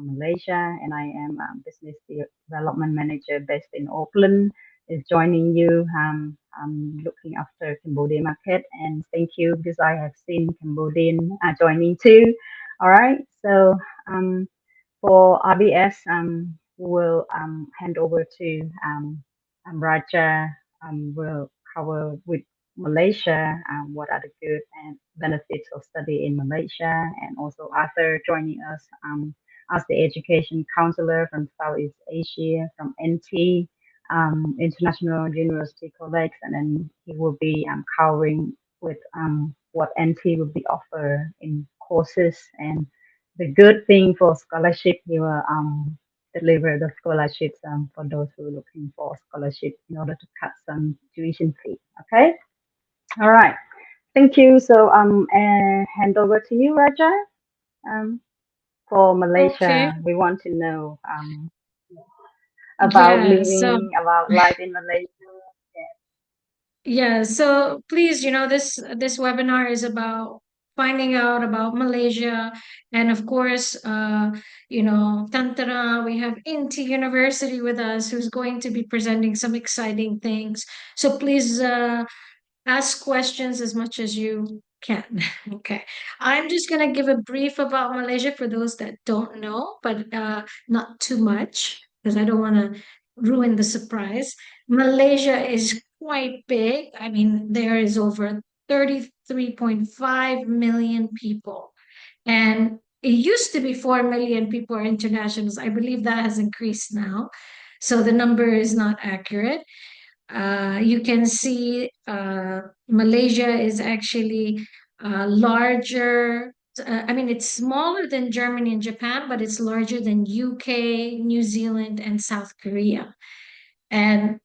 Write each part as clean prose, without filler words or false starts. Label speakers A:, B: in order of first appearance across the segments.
A: Malaysia, and I am Business Development Manager based in Auckland. Is joining you. I'm looking after Cambodia market, and thank you because I have seen Cambodian joining too. All right, so for RBS, we'll hand over to Raja. Will cover with Malaysia, what are the good and benefits of study in Malaysia, and also Arthur joining us as the education counselor from Southeast Asia from NT International University College, and then he will be covering with what NT will be offer in courses and the good thing for scholarship. He will deliver the scholarships for those who are looking for scholarship in order to cut some tuition fee. Okay. All right. Thank you. So hand over to you, Raja. Um, for
B: Okay.
A: Malaysia, we want to know about
B: Yeah. So
A: living, about life in Malaysia.
B: yeah. So please, this webinar is about finding out about Malaysia, and of course, Tantara. We have INTI University with us, who's going to be presenting some exciting things. So please, ask questions as much as you can. Okay. I'm just going to give a brief about Malaysia for those that don't know, but not too much because I don't want to ruin the surprise. Malaysia is quite big. I mean, there is over 33.5 million people. And it used to be 4 million people are internationals. I believe that has increased now. So the number is not accurate. You can see Malaysia is actually larger. I mean, it's smaller than Germany and Japan, but it's larger than UK, New Zealand, and South Korea. And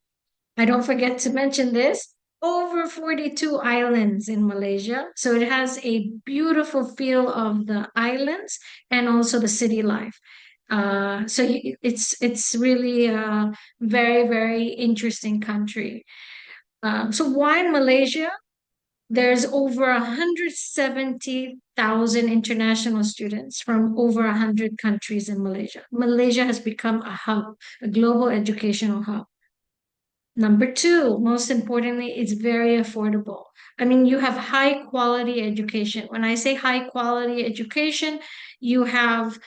B: I don't forget to mention this, over 42 islands in Malaysia. So it has a beautiful feel of the islands and also the city life. It's really a very, very interesting country. So why Malaysia? There's over 170,000 international students from over 100 countries in Malaysia. Malaysia has become a hub, a global educational hub. Number two, most importantly, it's very affordable. I mean, you have high quality education. When I say high quality education, you have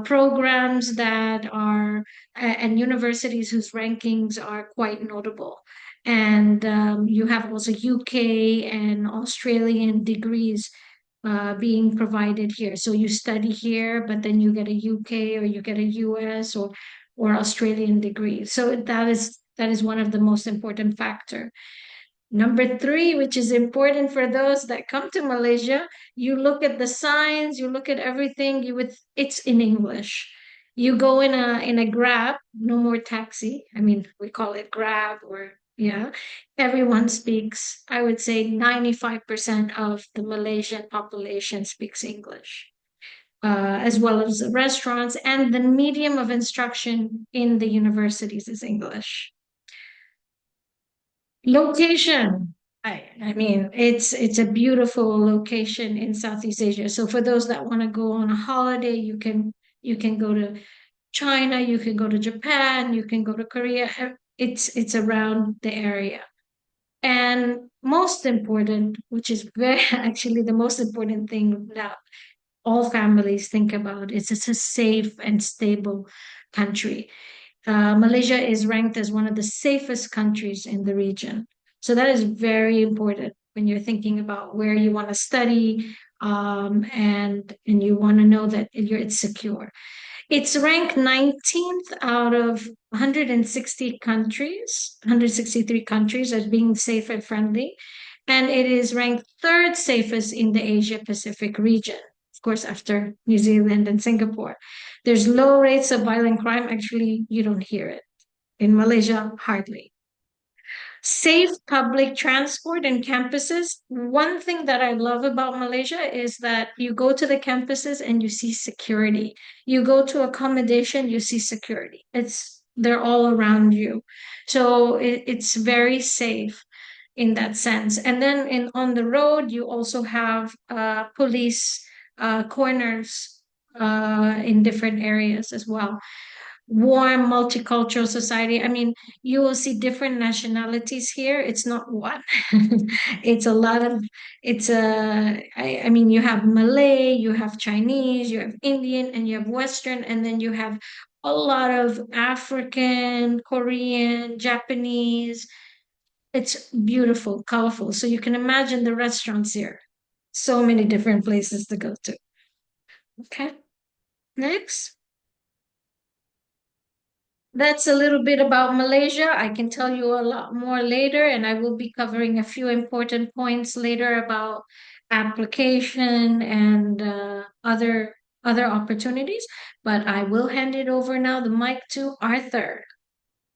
B: programs that are, and universities whose rankings are quite notable. And you have also UK and Australian degrees being provided here. So you study here, but then you get a UK or you get a US or Australian degree. So that is one of the most important factor. Number three, which is important for those that come to Malaysia, you look at the signs, you look at everything, it's in English. You go in a Grab, no more taxi. I mean, we call it Grab or yeah. Everyone speaks, I would say 95% of the Malaysian population speaks English. As well as the restaurants, and the medium of instruction in the universities is English. Location. I mean, it's a beautiful location in Southeast Asia. So for those that want to go on a holiday, you can go to China, you can go to Japan, you can go to Korea. It's around the area. And most important, which is very actually the most important thing that all families think about, is it's a safe and stable country. Malaysia is ranked as one of the safest countries in the region. So that is very important when you're thinking about where you want to study, and you want to know that it's secure. It's ranked 19th out of 160 countries, 163 countries as being safe and friendly. And it is ranked third safest in the Asia Pacific region, of course, after New Zealand and Singapore. There's low rates of violent crime. Actually, you don't hear it. In Malaysia, hardly. Safe public transport and campuses. One thing that I love about Malaysia is that you go to the campuses and you see security. You go to accommodation, you see security. They're all around you. So it's very safe in that sense. And then on the road, you also have police corners in different areas as well. Warm multicultural society. I mean, you will see different nationalities here. It's not one. It's a lot of, I mean, you have Malay, you have Chinese, you have Indian, and you have Western, and then you have a lot of African, Korean, Japanese. It's beautiful, colorful. So you can imagine the restaurants here. So many different places to go to. Okay, next. That's a little bit about Malaysia. I can tell you a lot more later, and I will be covering a few important points later about application and other opportunities. But I will hand it over now, the mic to Arthur,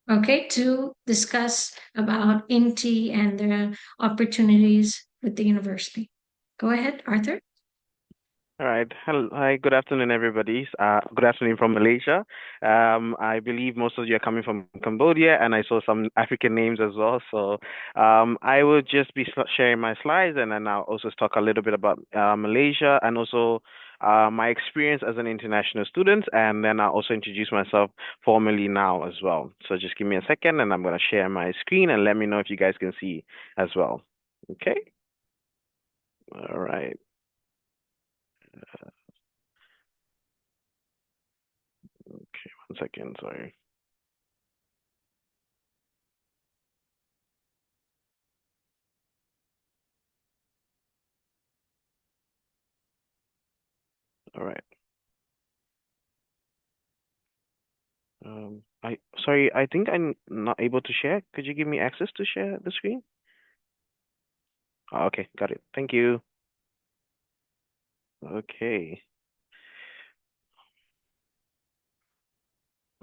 B: okay, to discuss about INTI and the opportunities with the university. Go ahead, Arthur.
C: All right. Hello. Hi. Good afternoon, everybody. Good afternoon from Malaysia. I believe most of you are coming from Cambodia, and I saw some African names as well. So, I will just be sharing my slides, and then I'll also talk a little bit about Malaysia and also my experience as an international student, and then I'll also introduce myself formally now as well. So just give me a second, and I'm going to share my screen, and let me know if you guys can see as well. Okay. All right. Okay. 1 second. Sorry. All right. I think I'm not able to share. Could you give me access to share the screen? Okay, got it. Thank you. Okay.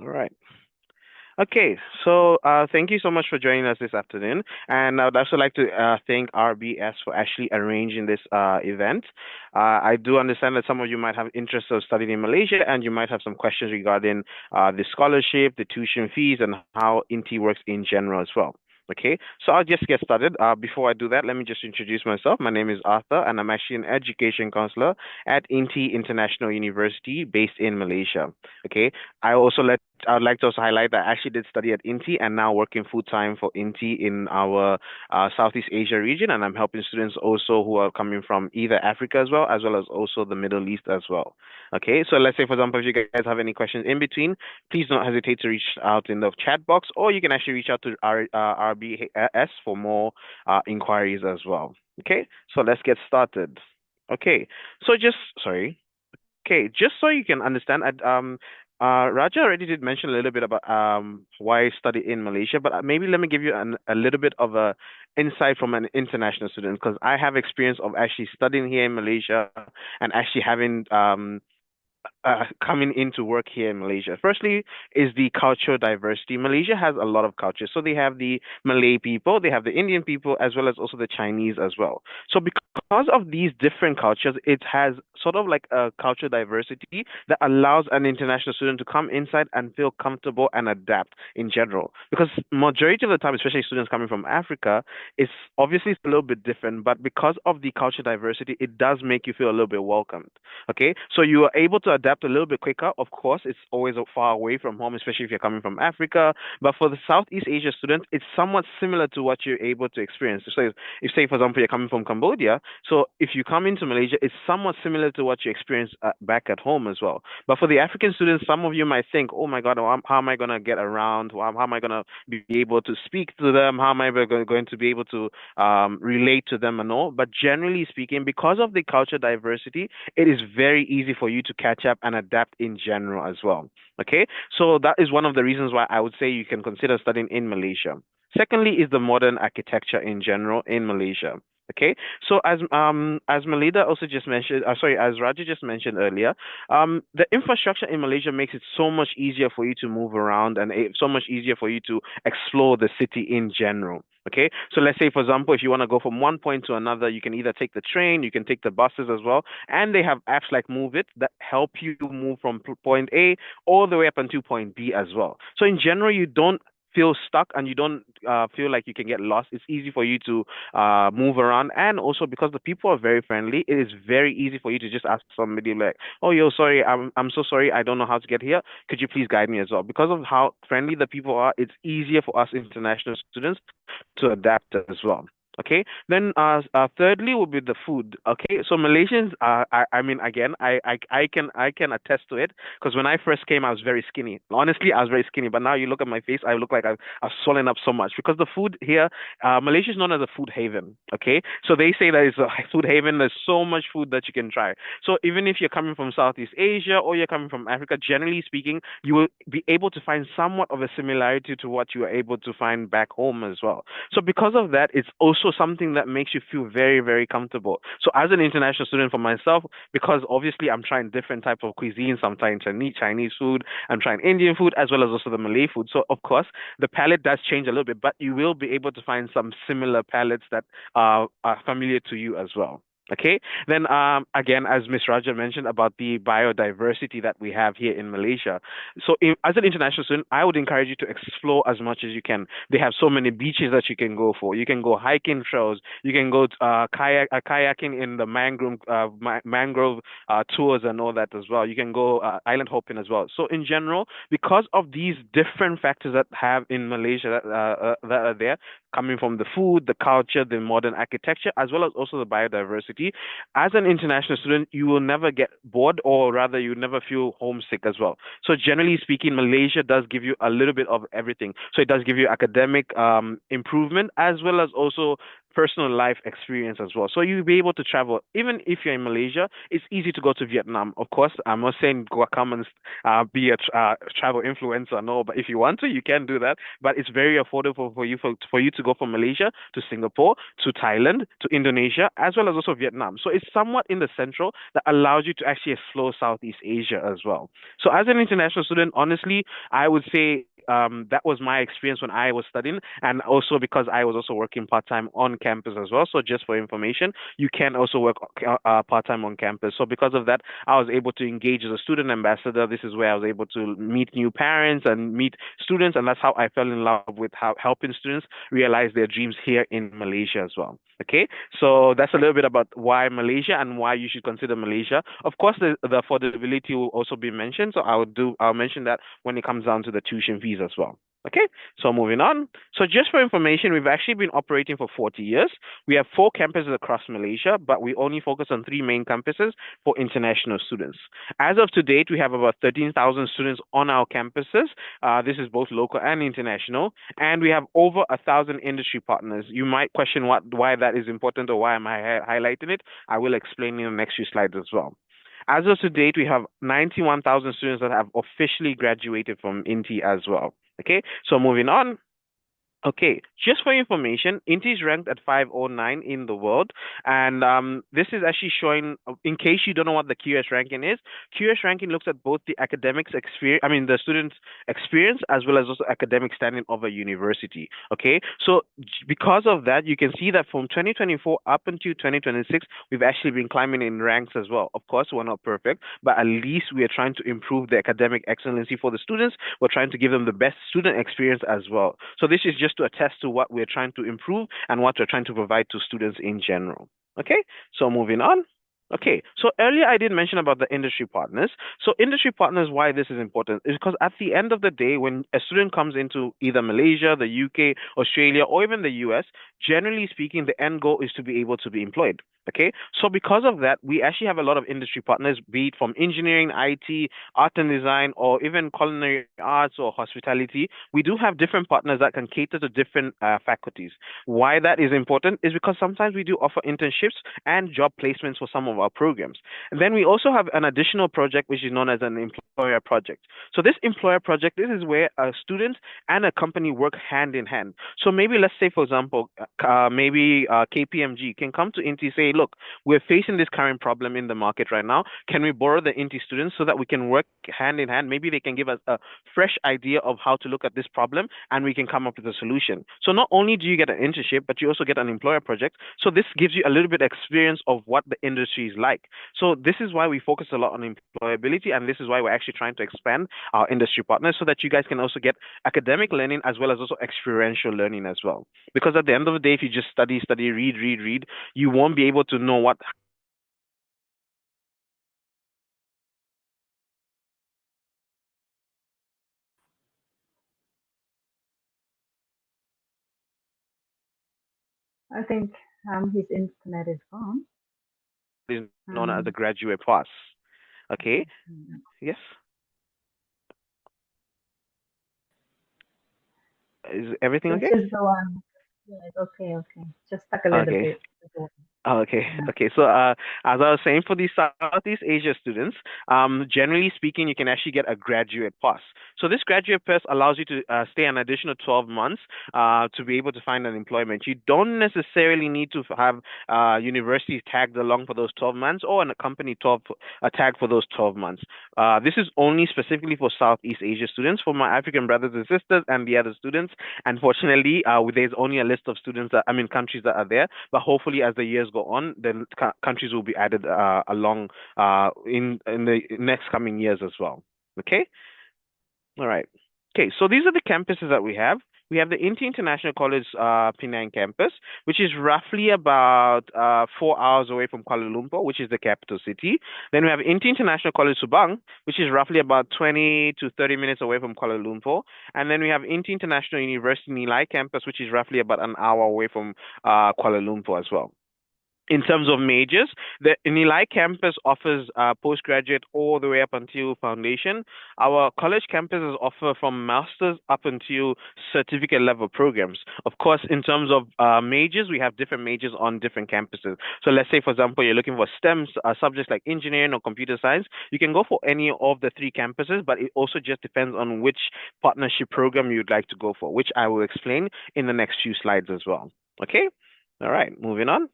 C: All right. Okay, so thank you so much for joining us this afternoon. And I would also like to thank RBS for actually arranging this event. I do understand that some of you might have interest of studying in Malaysia, and you might have some questions regarding the scholarship, the tuition fees, and how INTI works in general as well. Okay, so I'll just get started. Before I do that, let me just introduce myself. My name is Arthur, and I'm actually an education counselor at INTI International University based in Malaysia. Okay, I would like to also highlight that I actually did study at INTI and now working full time for INTI in our Southeast Asia region, and I'm helping students also who are coming from either Africa as well as also the Middle East as well. Okay, so let's say for example, if you guys have any questions in between, please don't hesitate to reach out in the chat box, or you can actually reach out to RBS for more inquiries as well. Okay, so let's get started. Okay, so just sorry. Okay, just so you can understand, Raja already did mention a little bit about why I study in Malaysia, but maybe let me give you a little bit of a insight from an international student, because I have experience of actually studying here in Malaysia and actually having coming into work here in Malaysia. Firstly, is the cultural diversity. Malaysia has a lot of cultures. So they have the Malay people, they have the Indian people, as well as also the Chinese as well. So because of these different cultures, it has sort of like a cultural diversity that allows an international student to come inside and feel comfortable and adapt in general. Because majority of the time, especially students coming from Africa, it's obviously a little bit different, but because of the cultural diversity, it does make you feel a little bit welcomed. Okay, so you are able to adapt a little bit quicker. Of course, it's always far away from home, especially if you're coming from Africa. But for the Southeast Asia student, it's somewhat similar to what you're able to experience. So if say, for example, you're coming from Cambodia, so if you come into Malaysia, it's somewhat similar to what you experience back at home as well. But for the African students, some of you might think, oh my God, how am I going to get around? How am I going to be able to speak to them? How am I going to be able to relate to them and all? But generally speaking, because of the culture diversity, it is very easy for you to catch up and adapt in general as well. Okay, so that is one of the reasons why I would say you can consider studying in Malaysia. Secondly, is the modern architecture in general in Malaysia. Okay, so as Melida also just mentioned, sorry, as Raja just mentioned earlier, the infrastructure in Malaysia makes it so much easier for you to move around and so much easier for you to explore the city in general. Okay, so let's say, for example, if you want to go from one point to another, you can either take the train, you can take the buses as well, and they have apps like Move It that help you move from point A all the way up until point B as well. So in general, you don't feel stuck and you don't feel like you can get lost. It's easy for you to move around, and also because the people are very friendly, it is very easy for you to just ask somebody like, "Oh, yo, sorry, I'm so sorry, I don't know how to get here. Could you please guide me as well?" Because of how friendly the people are, it's easier for us international students to adapt as well. Okay, then thirdly would be the food. Okay, so Malaysians, I mean, again, I can attest to it because when I first came, I was very skinny. Honestly, I was very skinny, but now you look at my face, I look like I've swollen up so much because the food here, Malaysia is known as a food haven. Okay, so they say that it's a food haven. There's so much food that you can try. So even if you're coming from Southeast Asia or you're coming from Africa, generally speaking, you will be able to find somewhat of a similarity to what you are able to find back home as well. So because of that, it's also something that makes you feel very, very comfortable. So as an international student for myself, because obviously I'm trying different types of cuisines, I'm trying Chinese food, I'm trying Indian food, as well as also the Malay food. So of course, the palate does change a little bit, but you will be able to find some similar palettes that are familiar to you as well. Okay, then again, as Ms. Raja mentioned about the biodiversity that we have here in Malaysia. So, as an international student, I would encourage you to explore as much as you can. They have so many beaches that you can go for. You can go hiking trails. You can go kayaking in the mangrove tours and all that as well. You can go island hopping as well. So, in general, because of these different factors that have in Malaysia that are there, coming from the food, the culture, the modern architecture, as well as also the biodiversity. As an international student, you will never get bored, or rather, you never feel homesick as well. So, generally speaking, Malaysia does give you a little bit of everything. So, it does give you academic improvement as well as also personal life experience as well. So you'll be able to travel. Even if you're in Malaysia, it's easy to go to Vietnam. Of course, I'm not saying go come and be a travel influencer, no, but if you want to, you can do that. But it's very affordable for you to go from Malaysia to Singapore, to Thailand, to Indonesia, as well as also Vietnam. So it's somewhat in the central that allows you to actually explore Southeast Asia as well. So as an international student, honestly, I would say that was my experience when I was studying, and also because I was also working part time on campus as well. So just for information, you can also work part time on campus. So because of that, I was able to engage as a student ambassador. This is where I was able to meet new parents and meet students, and that's how I fell in love with helping students realize their dreams here in Malaysia as well. Okay, so that's a little bit about why Malaysia and why you should consider Malaysia. Of course, the affordability will also be mentioned. So I'll mention that when it comes down to the tuition fees as well. Okay, so moving on. So just for information, we've actually been operating for 40 years. We have 4 campuses across Malaysia, but we only focus on 3 main campuses for international students. As of to date, we have about 13,000 students on our campuses. This is both local and international, and we have over 1,000 industry partners. You might question why that is important or why am I highlighting it. I will explain in the next few slides as well. As of to date, we have 91,000 students that have officially graduated from INTI as well. Okay, so moving on. Okay, just for information, INTI is ranked at 509 in the world, and this is actually showing, in case you don't know what the QS ranking is, QS ranking looks at both the academics experience, the students' experience, as well as also academic standing of a university. Okay, so because of that, you can see that from 2024 up until 2026, we've actually been climbing in ranks as well. Of course, we're not perfect, but at least we are trying to improve the academic excellency for the students. We're trying to give them the best student experience as well. So this is just to attest to what we're trying to improve and what we're trying to provide to students in general. Okay, so moving on. Okay, so earlier I did mention about the industry partners. So industry partners, why this is important is because at the end of the day, when a student comes into either Malaysia, the UK, Australia, or even the US, generally speaking, the end goal is to be able to be employed. Okay, so because of that, we actually have a lot of industry partners, be it from engineering, IT, art and design, or even culinary arts or hospitality. We do have different partners that can cater to different faculties. Why that is important is because sometimes we do offer internships and job placements for some of our programs. And then we also have an additional project which is known as an employer project. So this employer project, this is where a student and a company work hand in hand. So maybe let's say, for example, maybe KPMG can come to INTI, say, look, we're facing this current problem in the market right now. Can we borrow the INTI students so that we can work hand in hand? Maybe they can give us a fresh idea of how to look at this problem, and we can come up with a solution. So not only do you get an internship, but you also get an employer project. So this gives you a little bit of experience of what the industry is like. So this is why we focus a lot on employability, and this is why we're actually trying to expand our industry partners so that you guys can also get academic learning as well as also experiential learning as well. Because at the end of the day, if you just study, read, you won't be able to know what
A: I think his internet is gone.
C: is known as a graduate pass. Okay. Yes. Is everything okay?
A: Just go on. Yes, okay. Just stuck a little bit.
C: Okay. So, as I was saying, for the Southeast Asia students, generally speaking, you can actually get a graduate pass. So this graduate pass allows you to stay an additional 12 months to be able to find an employment. You don't necessarily need to have universities tagged along for those 12 months or a company tagged for those 12 months. This is only specifically for Southeast Asia students. For my African brothers and sisters and the other students, unfortunately, there's only a list of countries that are there. But hopefully, as the years go on, then countries will be added along in the next coming years as well. Okay. All right. Okay. So these are the campuses that we have. We have the INTI International College Penang campus, which is roughly about 4 hours away from Kuala Lumpur, which is the capital city. Then we have INTI International College Subang, which is roughly about 20 to 30 minutes away from Kuala Lumpur. And then we have INTI International University Nilai campus, which is roughly about an hour away from Kuala Lumpur as well. In terms of majors, the Nilai campus offers postgraduate all the way up until foundation. Our college campuses offer from master's up until certificate level programs. Of course, in terms of majors, we have different majors on different campuses. So let's say, for example, you're looking for STEM subjects like engineering or computer science. You can go for any of the 3 campuses, but it also just depends on which partnership program you'd like to go for, which I will explain in the next few slides as well. Okay? All right, moving on.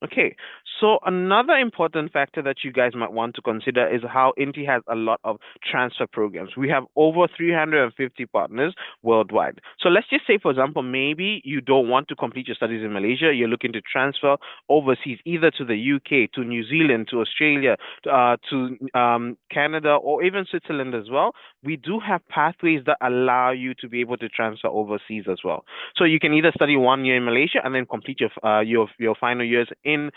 C: Okay, so another important factor that you guys might want to consider is how INTI has a lot of transfer programs. We have over 350 partners worldwide. So let's just say, for example, maybe you don't want to complete your studies in Malaysia. You're looking to transfer overseas, either to the UK, to New Zealand, to Australia, to Canada, or even Switzerland as well. We do have pathways that allow you to be able to transfer overseas as well. So you can either study 1 year in Malaysia and then complete your final years in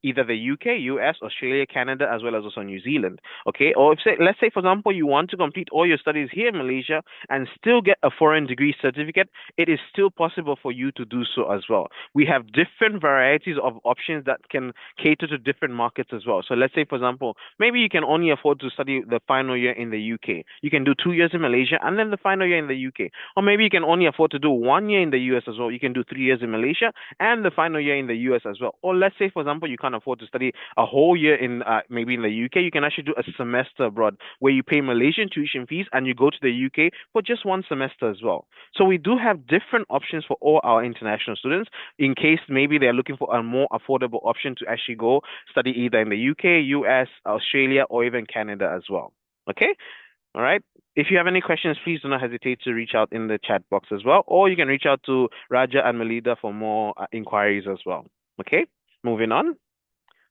C: either the UK, US, Australia, Canada, as well as also New Zealand. Okay, or let's say, for example, you want to complete all your studies here in Malaysia and still get a foreign degree certificate, it is still possible for you to do so as well. We have different varieties of options that can cater to different markets as well. So let's say, for example, maybe you can only afford to study the final year in the UK. You can do 2 years in Malaysia and then the final year in the UK. Or maybe you can only afford to do 1 year in the US as well. You can do 3 years in Malaysia and the final year in the US as well. Or let's say, for example, you can't afford to study a whole year in maybe in the UK. You can actually do a semester abroad where you pay Malaysian tuition fees and you go to the UK for just 1 semester as well. So we do have different options for all our international students in case maybe they're looking for a more affordable option to actually go study either in the UK, US, Australia, or even Canada as well. Okay? All right. If you have any questions, please do not hesitate to reach out in the chat box as well, or you can reach out to Raja and Melida for more inquiries as well. Okay, moving on.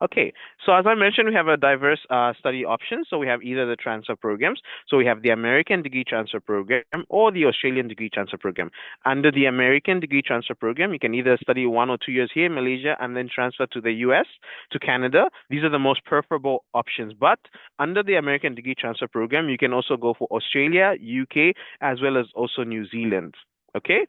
C: Okay, so as I mentioned, we have a diverse study options. So we have either the transfer programs. So we have the American Degree Transfer Program or the Australian Degree Transfer Program. Under the American Degree Transfer Program, you can either study 1 or 2 years here in Malaysia and then transfer to the US, to Canada. These are the most preferable options. But under the American Degree Transfer Program, you can also go for Australia, UK, as well as also New Zealand. Okay?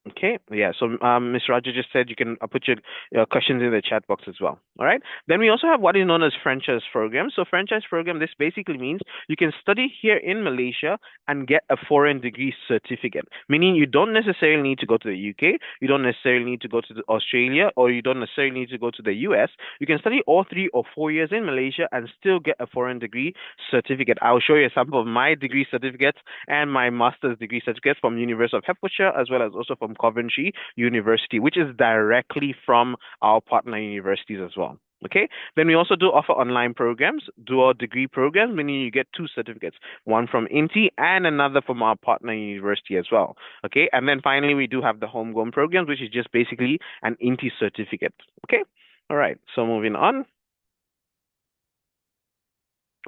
C: Okay, yeah. So, Ms. Raja just said you can put your questions in the chat box as well. All right. Then we also have what is known as franchise program. So, franchise program, this basically means you can study here in Malaysia and get a foreign degree certificate, meaning you don't necessarily need to go to the UK, you don't necessarily need to go to Australia, or you don't necessarily need to go to the US. You can study all 3 or 4 years in Malaysia and still get a foreign degree certificate. I'll show you a sample of my degree certificates and my master's degree certificate from University of Hertfordshire as well as also from Coventry University, which is directly from our partner universities as well. Okay, then we also do offer online programs, dual degree programs, meaning you get two certificates, one from INTI and another from our partner university as well. Okay, and then finally we do have the homegrown programs, which is just basically an INTI certificate. Okay, all right, so moving on.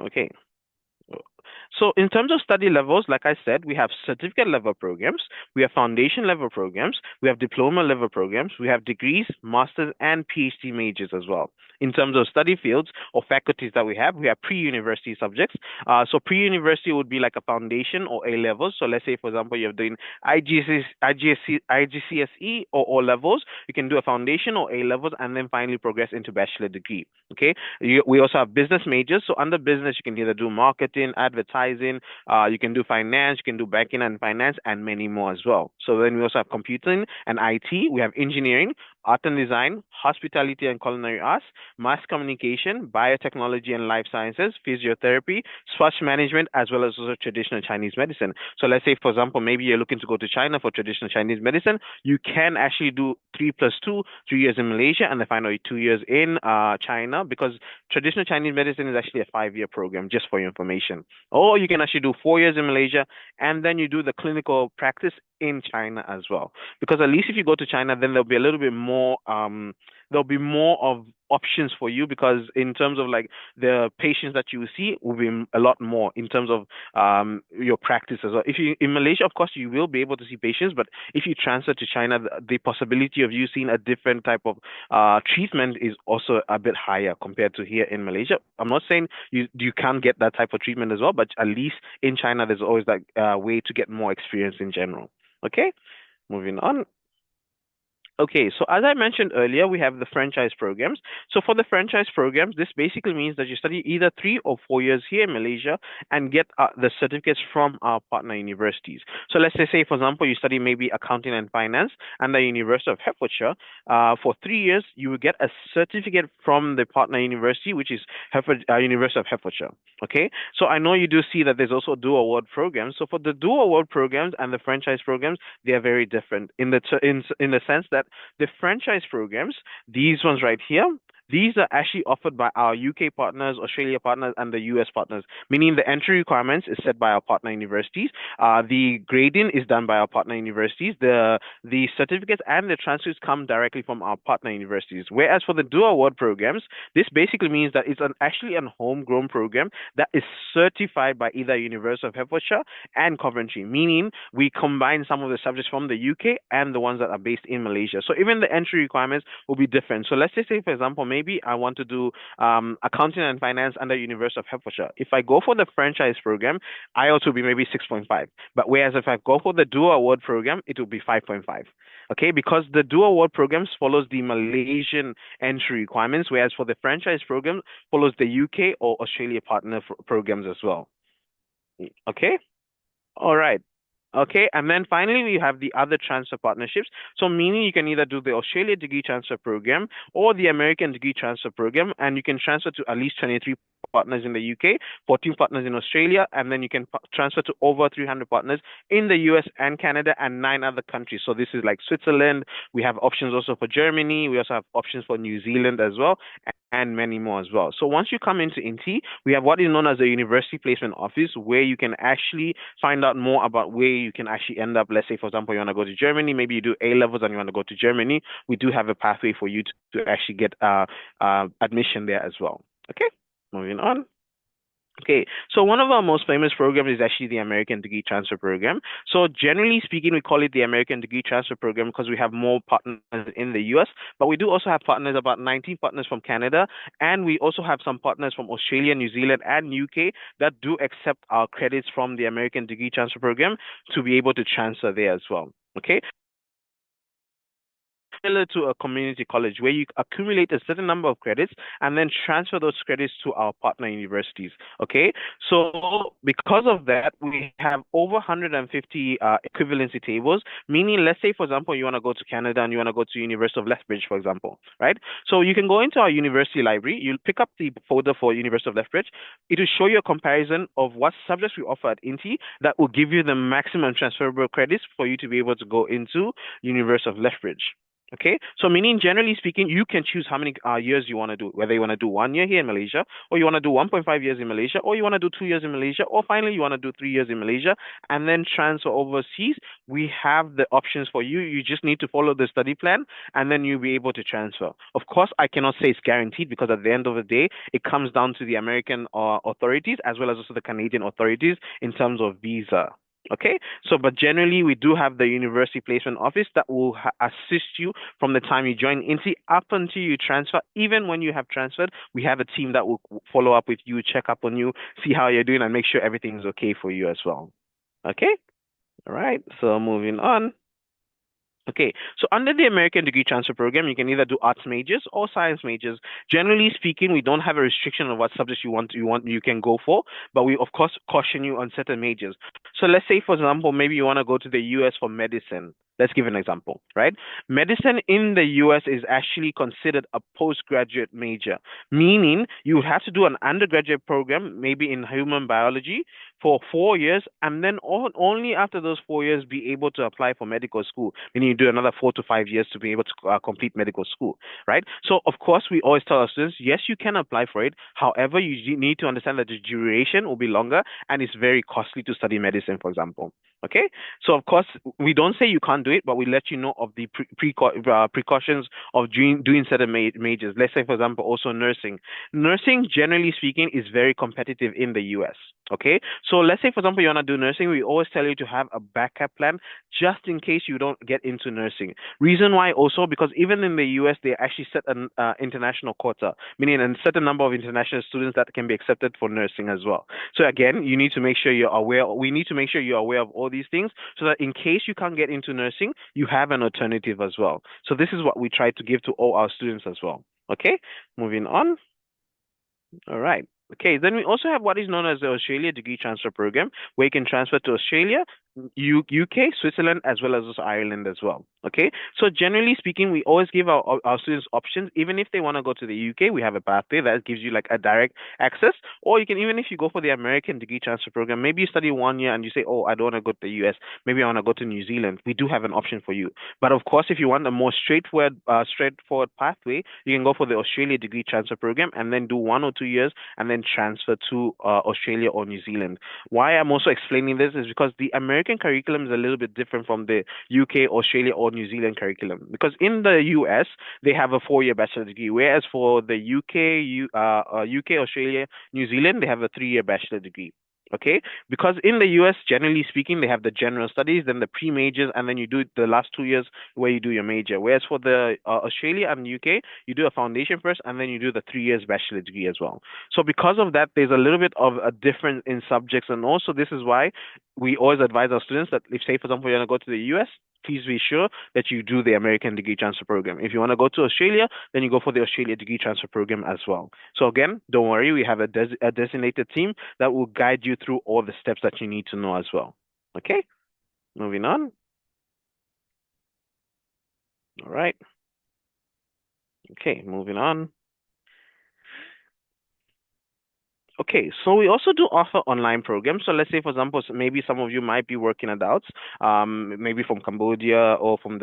C: Okay. So in terms of study levels, like I said, we have certificate level programs, we have foundation level programs, we have diploma level programs, we have degrees, masters, and PhD majors as well. In terms of study fields or faculties that we have pre-university subjects. So pre-university would be like a foundation or A levels. So let's say, for example, you're doing IGCSE or O levels. You can do a foundation or A levels and then finally progress into bachelor degree. Okay. We also have business majors. So under business, you can either do marketing, advertising, you can do finance, you can do banking and finance, and many more as well. So then we also have computing and IT. We have engineering, art and design, hospitality and culinary arts, mass communication, biotechnology and life sciences, physiotherapy, sports management, as well as also traditional Chinese medicine. So let's say, for example, maybe you're looking to go to China for traditional Chinese medicine. You can actually do 3+2, 3 years in Malaysia, and the final 2 years in China, because traditional Chinese medicine is actually a 5-year program, just for your information. Or you can actually do 4 years in Malaysia, and then you do the clinical practice in China as well. Because at least if you go to China, then there'll be a little bit more there'll be more of options for you, because in terms of like the patients that you see will be a lot more in terms of your practice as well. If you in Malaysia, of course, you will be able to see patients, but if you transfer to China, the possibility of you seeing a different type of treatment is also a bit higher compared to here in Malaysia. I'm not saying you can't get that type of treatment as well, but at least in China, there's always that way to get more experience in general. Okay, moving on. Okay, so as I mentioned earlier, we have the franchise programs. So for the franchise programs, this basically means that you study either 3 or 4 years here in Malaysia and get the certificates from our partner universities. So let's say, for example, you study maybe accounting and finance and the University of Hertfordshire. For 3 years, you will get a certificate from the partner university, which is University of Hertfordshire. Okay, so I know you do see that there's also dual award programs. So for the dual award programs and the franchise programs, they are very different in the sense that the franchise programs, these ones right here, these are actually offered by our UK partners, Australia partners, and the US partners, meaning the entry requirements is set by our partner universities. The grading is done by our partner universities. The certificates and the transcripts come directly from our partner universities. Whereas for the dual award programs, this basically means that it's actually a homegrown program that is certified by either University of Hertfordshire and Coventry, meaning we combine some of the subjects from the UK and the ones that are based in Malaysia. So even the entry requirements will be different. So let's just say, for example, maybe I want to do accounting and finance under University of Hertfordshire. If I go for the franchise program, IELTS will be maybe 6.5. But whereas if I go for the dual award program, it will be 5.5. Okay, because the dual award programs follows the Malaysian entry requirements, whereas for the franchise program follows the UK or Australia partner programs as well. Okay, all right. Okay, and then finally we have the other transfer partnerships. So meaning you can either do the Australia degree transfer program or the American degree transfer program, and you can transfer to at least 23 partners in the UK, 14 partners in Australia, and then you can transfer to over 300 partners in the US and Canada and 9 other countries. So this is like Switzerland. We have options also for Germany. We also have options for New Zealand as well, and many more as well. So once you come into INTI, we have what is known as a University Placement Office, where you can actually find out more about where you can actually end up. Let's say, for example, you want to go to Germany, maybe you do A levels and you want to go to Germany. We do have a pathway for you to actually get admission there as well. Okay, moving on. Okay, so one of our most famous programs is actually the American Degree Transfer Program. So generally speaking, we call it the American Degree Transfer Program because we have more partners in the US, but we do also have partners, about 19 partners from Canada, and we also have some partners from Australia, New Zealand, and UK that do accept our credits from the American Degree Transfer Program to be able to transfer there as well. Okay, similar to a community college where you accumulate a certain number of credits and then transfer those credits to our partner universities. Okay, so because of that, we have over 150 equivalency tables. Meaning, let's say for example, you want to go to Canada and you want to go to University of Lethbridge, for example, right? So you can go into our university library. You'll pick up the folder for University of Lethbridge. It will show you a comparison of what subjects we offer at INTI that will give you the maximum transferable credits for you to be able to go into University of Lethbridge. Okay, so meaning generally speaking, you can choose how many years you want to do, whether you want to do 1 year here in Malaysia, or you want to do 1.5 years in Malaysia, or you want to do 2 years in Malaysia, or finally you want to do 3 years in Malaysia and then transfer overseas. We have the options for you. You just need to follow the study plan and then you'll be able to transfer. Of course, I cannot say it's guaranteed because at the end of the day, it comes down to the American authorities as well as also the Canadian authorities in terms of visa. Okay, so but generally we do have the university placement office that will assist you from the time you join INTI up until you transfer. Even when you have transferred, we have a team that will follow up with you, check up on you, see how you're doing, and make sure everything is okay for you as well. Okay, all right, so moving on. Okay, so under the American Degree Transfer Program, you can either do arts majors or science majors. Generally speaking, we don't have a restriction on what subjects you can go for, but we of course caution you on certain majors. So let's say, for example, maybe you want to go to the US for medicine. Let's give an example, right? Medicine in the US is actually considered a postgraduate major, meaning you would have to do an undergraduate program, maybe in human biology, for 4 years, and then only after those 4 years be able to apply for medical school, meaning you do another 4 to 5 years to be able to complete medical school, right? So, of course, we always tell our students, yes, you can apply for it. However, you need to understand that the duration will be longer and it's very costly to study medicine, for example. Okay, so of course we don't say you can't do it, but we let you know of the precautions of doing certain majors. Let's say, for example, also nursing. Nursing, generally speaking, is very competitive in the US. Okay, so let's say, for example, you want to do nursing. We always tell you to have a backup plan just in case you don't get into nursing. Reason why also because even in the US they actually set an international quota, meaning a certain number of international students that can be accepted for nursing as well. So again, you need to make sure you're aware. We need to make sure you're aware of all these things so that in case you can't get into nursing, you have an alternative as well. So this is what we try to give to all our students as well. Okay, moving on. All right. Okay, then we also have what is known as the Australia Degree Transfer Program, where you can transfer to Australia, UK, Switzerland, as well as also Ireland as well. Okay, so generally speaking, we always give our students options. Even if they want to go to the UK, we have a pathway that gives you like a direct access. Or you can, even if you go for the American Degree Transfer Program, maybe you study 1 year and you say, oh, I don't want to go to the US, maybe I want to go to New Zealand. We do have an option for you. But of course, if you want a more straightforward pathway, you can go for the Australia Degree Transfer Program and then do 1 or 2 years and then transfer to Australia or New Zealand. Why I'm also explaining this is because the American curriculum is a little bit different from the UK, Australia, or New Zealand curriculum. Because in the US, they have a 4-year bachelor degree, whereas for the UK, Australia, New Zealand, they have a 3-year bachelor degree. Okay, because in the US, generally speaking, they have the general studies, then the pre-majors, and then you do the last 2 years where you do your major. Whereas for the Australia and UK, you do a foundation first, and then you do the 3 years bachelor degree as well. So because of that, there's a little bit of a difference in subjects, and also this is why we always advise our students that if, say, for example, you want to go to the US, please be sure that you do the American Degree Transfer Program. If you want to go to Australia, then you go for the Australia Degree Transfer Program as well. So again, don't worry, we have a designated team that will guide you through all the steps that you need to know as well. Okay, moving on. All right. Okay, moving on. Okay, so we also do offer online programs. So let's say, for example, maybe some of you might be working adults, maybe from Cambodia or from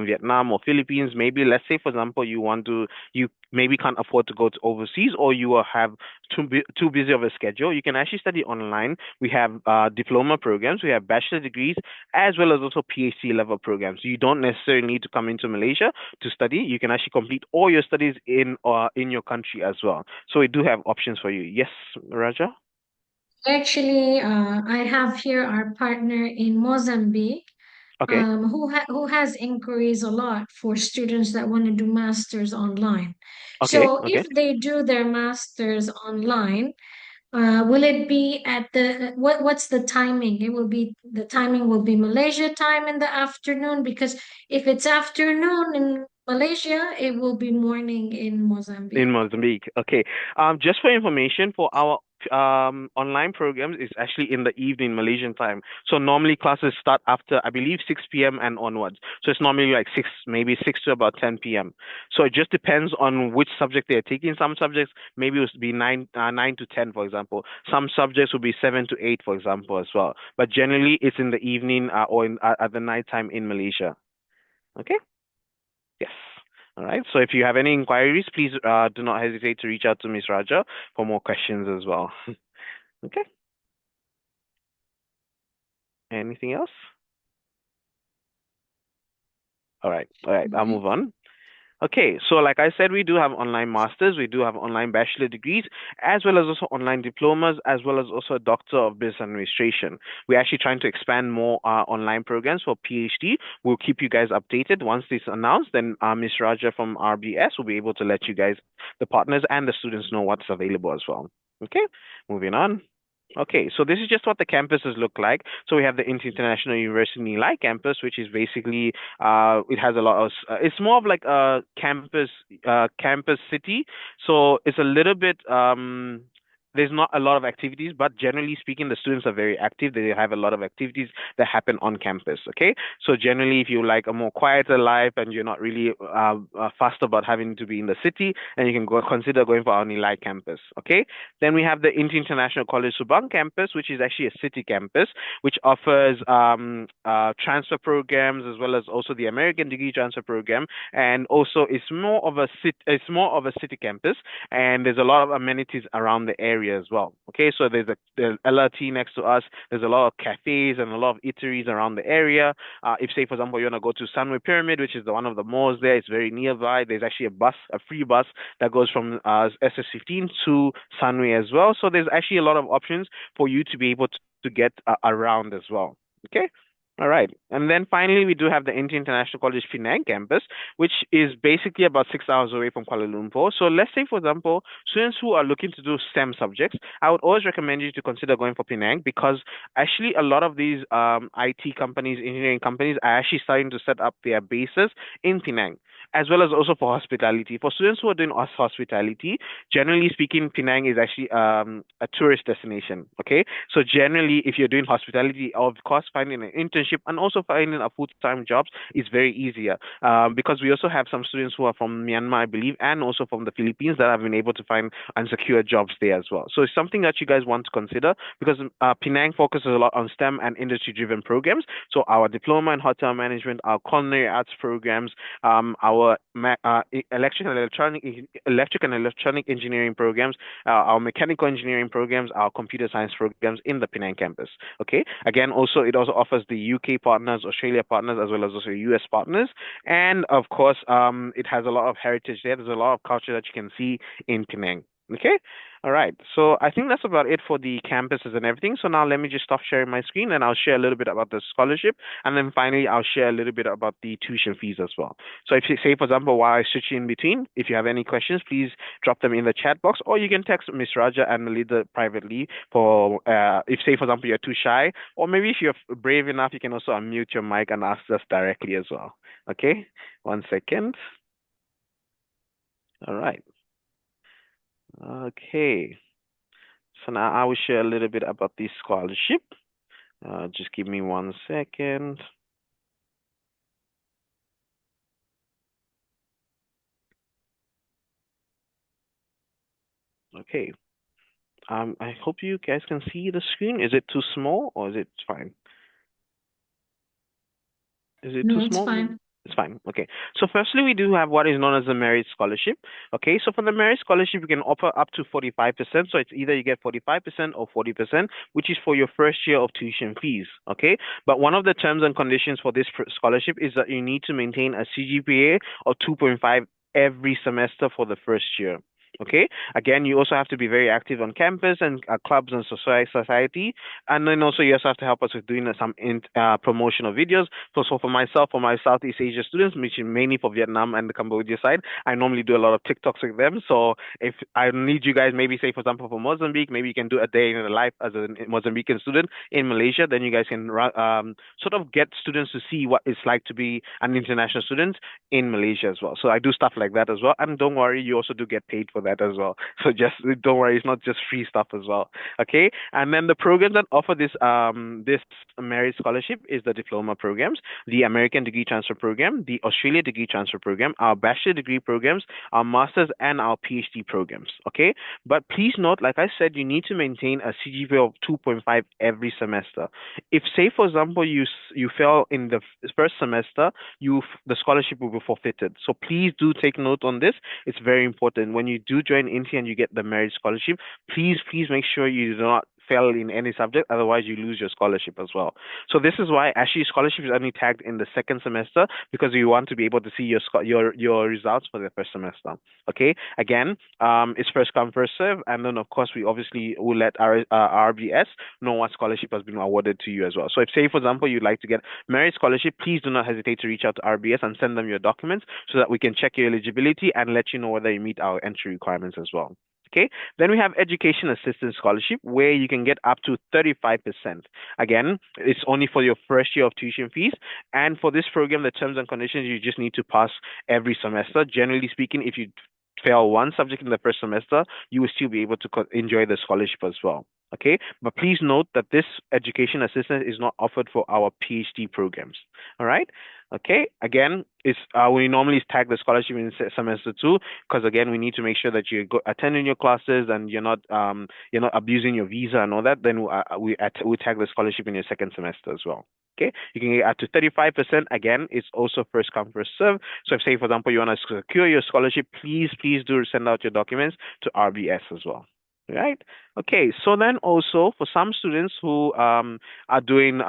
C: Vietnam or Philippines. Maybe let's say, for example, you maybe can't afford to go to overseas, or you will have too busy of a schedule. You can actually study online. We have diploma programs, we have bachelor degrees, as well as also PhD level programs. You don't necessarily need to come into Malaysia to study. You can actually complete all your studies in your country as well. So we do have options for you. Yes, Raja?
B: Actually, I have here our partner in Mozambique,
C: Okay.
B: who has inquiries a lot for students that want to do masters online.
C: Okay.
B: So
C: Okay.
B: if they do their masters online, will it be at what's the timing? The timing will be Malaysia time in the afternoon, because if it's afternoon in Malaysia, it will be morning in
C: In
B: Mozambique.
C: Mozambique. Okay. Just for information, for our online programs, it's actually in the evening Malaysian time. So normally classes start after, I believe, 6 p.m. and onwards. So it's normally like maybe 6 to about 10 p.m. So it just depends on which subject they're taking. Some subjects maybe it would be 9 to 10, for example. Some subjects will be 7 to 8, for example, as well. But generally, it's in the evening or at the night time in Malaysia. Okay. Yes. All right. So if you have any inquiries, please do not hesitate to reach out to Ms. Raja for more questions as well. Okay. Anything else? All right. All right. I'll
B: Right.
C: move on. Okay, so like I said, we do have online masters, we do have online bachelor degrees, as well as also online diplomas, as well as also a doctor of business administration. We're actually trying to expand more online programs for PhD. We'll keep you guys updated once this is announced. Then Ms. Raja from RBS will be able to let you guys, the partners and the students, know what's available as well. Okay, moving on. Okay, so this is just what the campuses look like. So we have the INTI International University Nilai campus, which is basically it has a lot of it's more of like a campus city. So it's a little bit there's not a lot of activities, but generally speaking, the students are very active. They have a lot of activities that happen on campus. Okay, so generally, if you like a more quieter life and you're not really fussed about having to be in the city, and you can consider going for our Nilai campus. Okay, then we have the INTI International College Subang campus, which is actually a city campus, which offers transfer programs as well as also the American degree transfer program, and also it's more of a city campus, and there's a lot of amenities around the area as well. Okay, so there's LRT next to us. There's a lot of cafes and a lot of eateries around the area. If say for example you want to go to Sunway Pyramid, which is one of the malls there, it's very nearby. There's actually a free bus that goes from SS15 to Sunway as well. So there's actually a lot of options for you to be able to get around as well. Okay. All right. And then finally, we do have the INTI International College Penang campus, which is basically about 6 hours away from Kuala Lumpur. So let's say, for example, students who are looking to do STEM subjects, I would always recommend you to consider going for Penang because actually a lot of these IT companies, engineering companies are actually starting to set up their bases in Penang, as well as also for hospitality. For students who are doing hospitality, generally speaking, Penang is actually a tourist destination. Okay, so generally, if you're doing hospitality, of course, finding an internship and also finding a full-time jobs is very easier. Because we also have some students who are from Myanmar, I believe, and also from the Philippines that have been able to find and secure jobs there as well. So it's something that you guys want to consider because Penang focuses a lot on STEM and industry-driven programs. So our diploma in hotel management, our culinary arts programs, our electric and electronic engineering programs, our mechanical engineering programs, our computer science programs in the Penang campus. Okay. Again, also it also offers the UK partners, Australia partners, as well as also US partners, and of course, it has a lot of heritage there. There's a lot of culture that you can see in Penang. Okay. All right. So I think that's about it for the campuses and everything. So now let me just stop sharing my screen and I'll share a little bit about the scholarship. And then finally, I'll share a little bit about the tuition fees as well. So if you say, for example, while I switch in between, if you have any questions, please drop them in the chat box or you can text Miss Raja and Melinda privately for, if say, for example, you're too shy, or maybe if you're brave enough, you can also unmute your mic and ask us directly as well. Okay. 1 second. All right. Okay. So now I will share a little bit about the scholarship. Just give me 1 second. Okay. I hope you guys can see the screen. Is it too small or is it fine? Is it too
B: No, it's
C: small?
B: fine.
C: It's fine. Okay. So firstly, we do have what is known as the merit scholarship. Okay. So for the merit scholarship, you can offer up to 45%. So it's either you get 45% or 40%, which is for your first year of tuition fees. Okay. But one of the terms and conditions for this scholarship is that you need to maintain a CGPA of 2.5 every semester for the first year. Okay. Again, you also have to be very active on campus and clubs and society, and then also you also have to help us with doing promotional videos. So for myself, for my Southeast Asia students, which is mainly for Vietnam and the Cambodia side, I normally do a lot of TikToks with them. So if I need you guys, maybe say for example for Mozambique, maybe you can do a day in the life as a Mozambican student in Malaysia. Then you guys can sort of get students to see what it's like to be an international student in Malaysia as well. So I do stuff like that as well. And don't worry, you also do get paid for that as well. So just don't worry, it's not just free stuff as well. Okay. And then the programs that offer this merit scholarship is the diploma programs, the American degree transfer program, the Australia degree transfer program, our bachelor degree programs, our masters and our PhD programs. Okay. But please note, like I said, you need to maintain a CGPA of 2.5 every semester. If say for example you fail in the first semester, the scholarship will be forfeited. So please do take note on this. It's very important. When you do join INTI and you get the merit scholarship, please make sure you do not fail in any subject, otherwise you lose your scholarship as well. So this is why actually scholarship is only tagged in the second semester, because we want to be able to see your results for the first semester. Okay, again, it's first come first serve, and then of course we obviously will let our RBS know what scholarship has been awarded to you as well. So if say for example you'd like to get merit scholarship, please do not hesitate to reach out to RBS and send them your documents so that we can check your eligibility and let you know whether you meet our entry requirements as well. Okay, then we have education assistance scholarship where you can get up to 35%. Again, it's only for your first year of tuition fees. And for this program, the terms and conditions, you just need to pass every semester. Generally speaking, if you fail one subject in the first semester, you will still be able to enjoy the scholarship as well. Okay, but please note that this education assistance is not offered for our PhD programs. All right. Okay. Again, it's we normally tag the scholarship in semester two, because again we need to make sure that you're attending your classes and you're not abusing your visa and all that. Then we tag the scholarship in your second semester as well. Okay, you can get up to 35%. Again, it's also first come first serve. So if say for example you want to secure your scholarship, please do send out your documents to RBS as well. Right. Okay. So then also for some students who are doing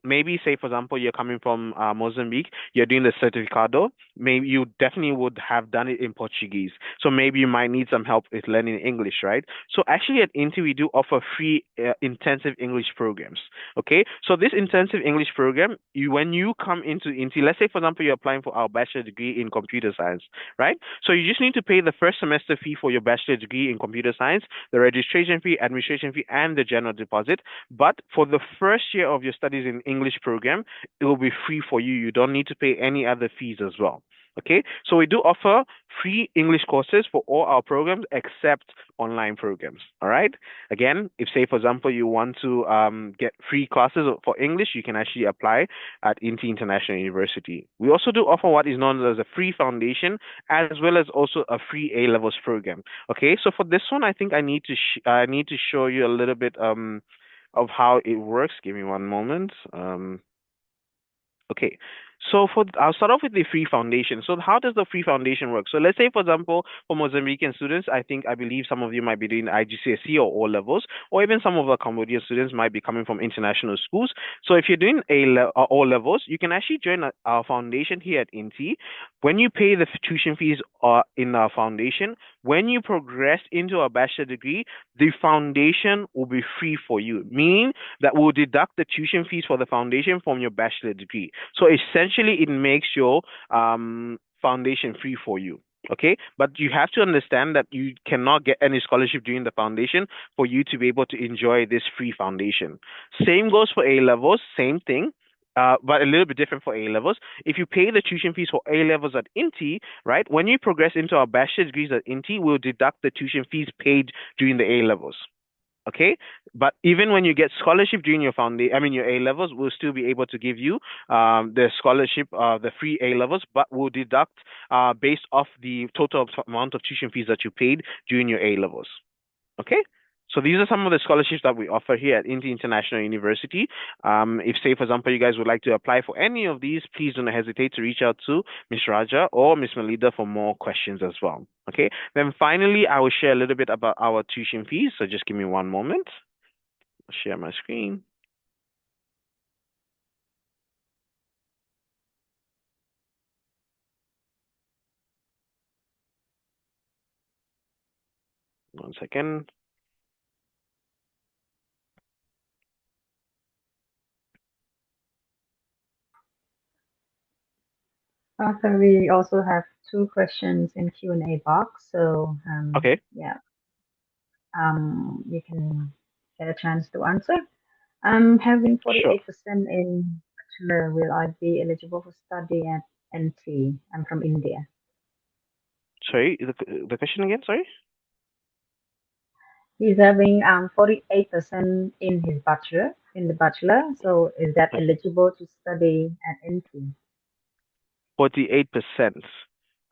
C: maybe say for example you're coming from Mozambique, you're doing the certificado. Maybe you definitely would have done it in Portuguese. So maybe you might need some help with learning English, right? So actually at INTI we do offer free intensive English programs. Okay. So this intensive English program, when you come into INTI, let's say for example you're applying for our bachelor degree in computer science, right? So you just need to pay the first semester fee for your bachelor degree in computer science, the registration fee, administration fee, and the general deposit. But for the first year of your studies in English program, it will be free for you. You don't need to pay any other fees as well. Okay, so we do offer free English courses for all our programs except online programs. All right. Again, if say for example you want to get free classes for English, you can actually apply at INTI International University. We also do offer what is known as a free foundation as well as also a free A levels program. Okay, so for this one, I think I need to show you a little bit of how it works. Give me one moment. Okay, so I'll start off with the free foundation. So how does the free foundation work? So let's say, for example, for Mozambican students, I believe some of you might be doing IGCSE or O levels, or even some of our Cambodian students might be coming from international schools. So if you're doing O levels, you can actually join our foundation here at INTI. When you pay the tuition fees in our foundation, when you progress into a bachelor degree, the foundation will be free for you, meaning that we'll deduct the tuition fees for the foundation from your bachelor degree. So essentially, it makes your foundation free for you. Okay, but you have to understand that you cannot get any scholarship during the foundation for you to be able to enjoy this free foundation. Same goes for A levels, same thing. But a little bit different for A levels. If you pay the tuition fees for A levels at INTI, right, when you progress into our bachelor degrees at INTI, we'll deduct the tuition fees paid during the A levels. Okay, but even when you get scholarship during your your A levels, we'll still be able to give you the scholarship, the free A levels, but we'll deduct based off the total amount of tuition fees that you paid during your A levels. Okay. So these are some of the scholarships that we offer here at INTI International University. If, say, for example, you guys would like to apply for any of these, please don't hesitate to reach out to Ms. Raja or Ms. Melida for more questions as well. Okay. Then finally, I will share a little bit about our tuition fees. So just give me one moment. I'll share my screen. second.
A: Arthur, we also have two questions in Q&A box, so
C: Okay,
A: yeah, you can get a chance to answer. Having
C: sure.
A: 48% in bachelor, will I be eligible for study at NT? I'm from India.
C: Sorry, the question again, sorry?
A: He's having 48% in his bachelor. So is that
C: Okay.
A: eligible to study at NT?
C: 48%.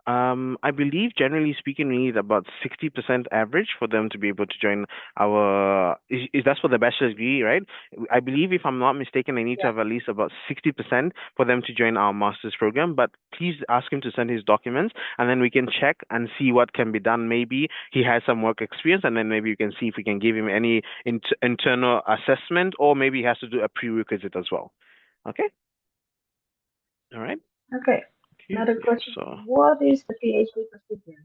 C: I believe generally speaking, we need about 60% average for them to be able to join our. Is that's for the bachelor's degree, right? I believe, if I'm not mistaken, I need to
A: Yeah.
C: have at least about 60% for them to join our master's program. But please ask him to send his documents, and then we can check and see what can be done. Maybe he has some work experience, and then maybe we can see if we can give him any internal assessment, or maybe he has to do a prerequisite as well. Okay. All right.
A: Okay.
C: Okay.
A: Another question.
C: So.
A: What is the PhD procedure?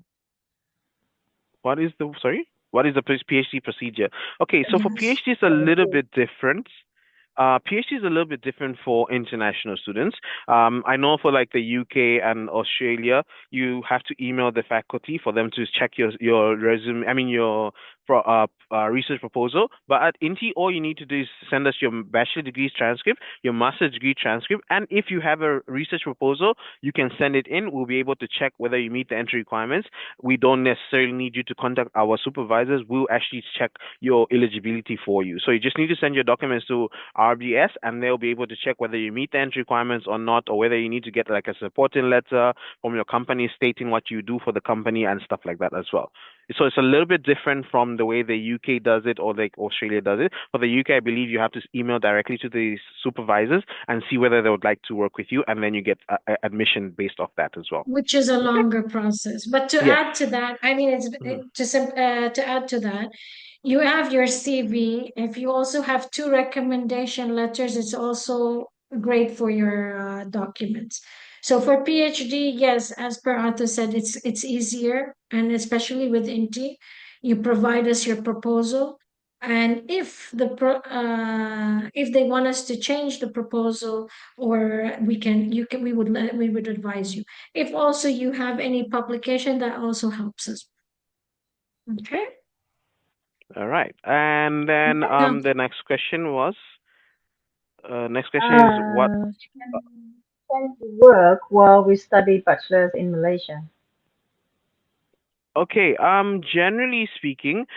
C: What is the sorry? What is the PhD procedure? Okay, so for
B: Yes.
C: PhD, it's a little
A: PhD.
C: bit different. PhD is a little bit different for international students. I know for like the UK and Australia, you have to email the faculty for them to check your resume. I mean research proposal. But at INTI, all you need to do is send us your bachelor degree transcript, your master's degree transcript, and if you have a research proposal, you can send it in. We'll be able to check whether you meet the entry requirements. We don't necessarily need you to contact our supervisors. We'll actually check your eligibility for you. So you just need to send your documents to RBS, and they'll be able to check whether you meet the entry requirements or not, or whether you need to get like a supporting letter from your company stating what you do for the company and stuff like that as well. So it's a little bit different from the way the UK does it or like Australia does it. For the UK, I believe you have to email directly to the supervisors and see whether they would like to work with you, and then you get admission based off that as well.
B: Which is a
C: Okay.
B: longer process. But to
C: Yes.
B: add to that, I mean,
C: Mhm.
B: to add to that, you have your CV. If you also have two recommendation letters, it's also great for your documents. So for PhD, yes, as per Arthur said, it's easier, and especially with INTI, you provide us your proposal, and if they want us to change the proposal, or we would advise you. If also you have any publication, that also helps us. Okay.
C: All right. And then
B: Now,
C: the next question is what.
A: Uh, can we work while we study bachelor's in Malaysia?
C: Okay, generally speaking,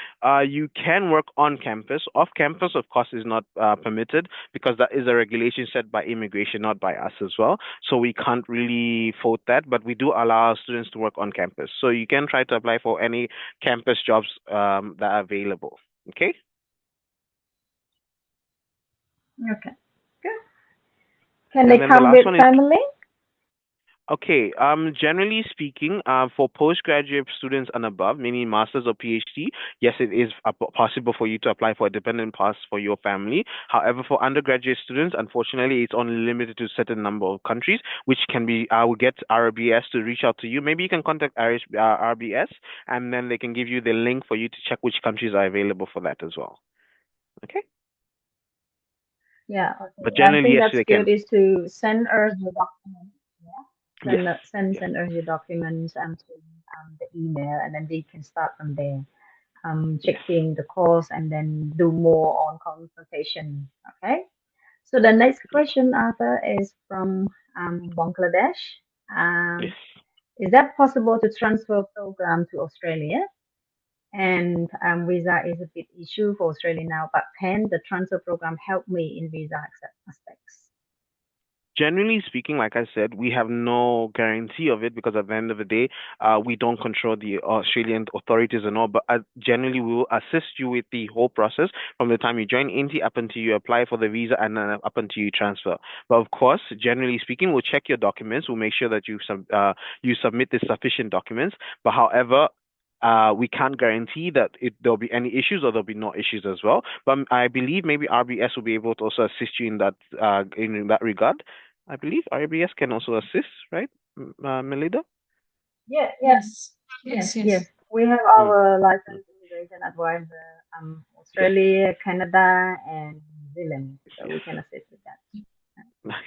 C: you can work on campus. Off campus, of course, is not permitted because that is a regulation set by immigration, not by us as well. So we can't really vote that, but we do allow our students to work on campus. So you can try to apply for any campus jobs that are available. Okay?
A: Okay. Good. Can they
C: And then the
A: come
C: last
A: with
C: one is.
A: family?
C: Okay, generally speaking, for postgraduate students and above, meaning masters or PhD, yes, it is possible for you to apply for a dependent pass for your family. However, for undergraduate students, unfortunately, it's only limited to a certain number of countries, which can be, I will get RBS to reach out to you. Maybe you can contact RBS, and then they can give you the link for you to check which countries are available for that as well. Okay?
A: Yeah. Okay.
C: But
A: I
C: generally,
A: think
C: yes,
A: that's
C: they
A: good.
C: can.
A: Is to send us the documents. Yeah.
C: Yes, yes.
A: Send us your documents to the email, and then we can start from there.
C: Yes.
A: Checking the course and then do more on consultation. Okay. So the next
C: Yeah.
A: question, Arthur, is from Bangladesh.
C: Yes.
A: Um, is that possible to transfer program to Australia? And visa is a big issue for Australia now, but can the transfer program help me in visa aspects?
C: Generally speaking, like I said, we have no guarantee of it because at the end of the day, we don't control the Australian authorities and all. But generally, we will assist you with the whole process from the time you join INTI up until you apply for the visa and then up until you transfer. But of course, generally speaking, we'll check your documents. We'll make sure that you submit the sufficient documents. But however, we can't guarantee that there'll be any issues or there'll be no issues as well. But I believe maybe RBS will be able to also assist you in that regard. I believe RBS can also assist, right, Melinda?
A: Yeah, yeah,
B: yes,
A: yes,
B: yes, yes.
A: yes. We have
C: Mm.
A: our license immigration advisor, Australia, Canada, and New Zealand. So we can
C: Yes.
A: assist with that.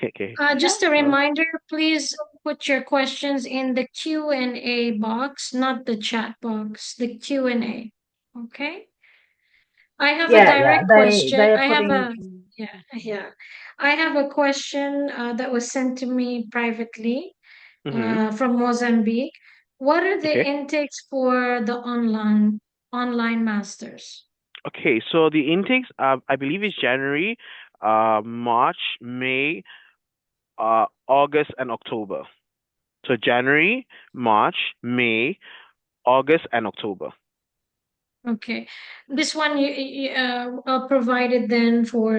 C: Okay.
B: Just a
C: Well,
B: reminder, please put your questions in the Q&A box, not the chat box, the Q&A. Okay? I have a
A: Yeah.
B: direct
A: They
B: question.
A: are
B: I have
A: putting.
B: a yeah. I have a question that was sent to me privately
C: mm-hmm.
B: from Mozambique. What are the
C: Okay.
B: intakes for the online masters?
C: Okay. So the intakes, I believe, is January, March, May, August, and October. So January, March, May, August, and October.
B: Okay, this one I'll provide it then for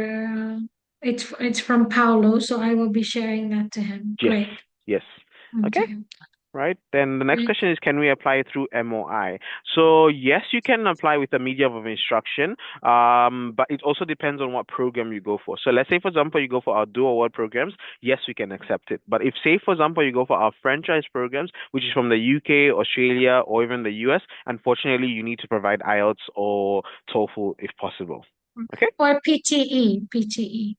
B: it's from Paulo, so I will be sharing that to him.
C: Yes.
B: Great.
C: Yes. Okay.
B: Okay.
C: Right. Then the next
B: Great.
C: question is, can we apply through MOI? So yes, you can apply with the medium of instruction, but it also depends on what program you go for. So let's say, for example, you go for our dual award programs. Yes, we can accept it. But if, say, for example, you go for our franchise programs, which is from the UK, Australia, or even the US, unfortunately, you need to provide IELTS or TOEFL if possible. Okay.
B: Or PTE.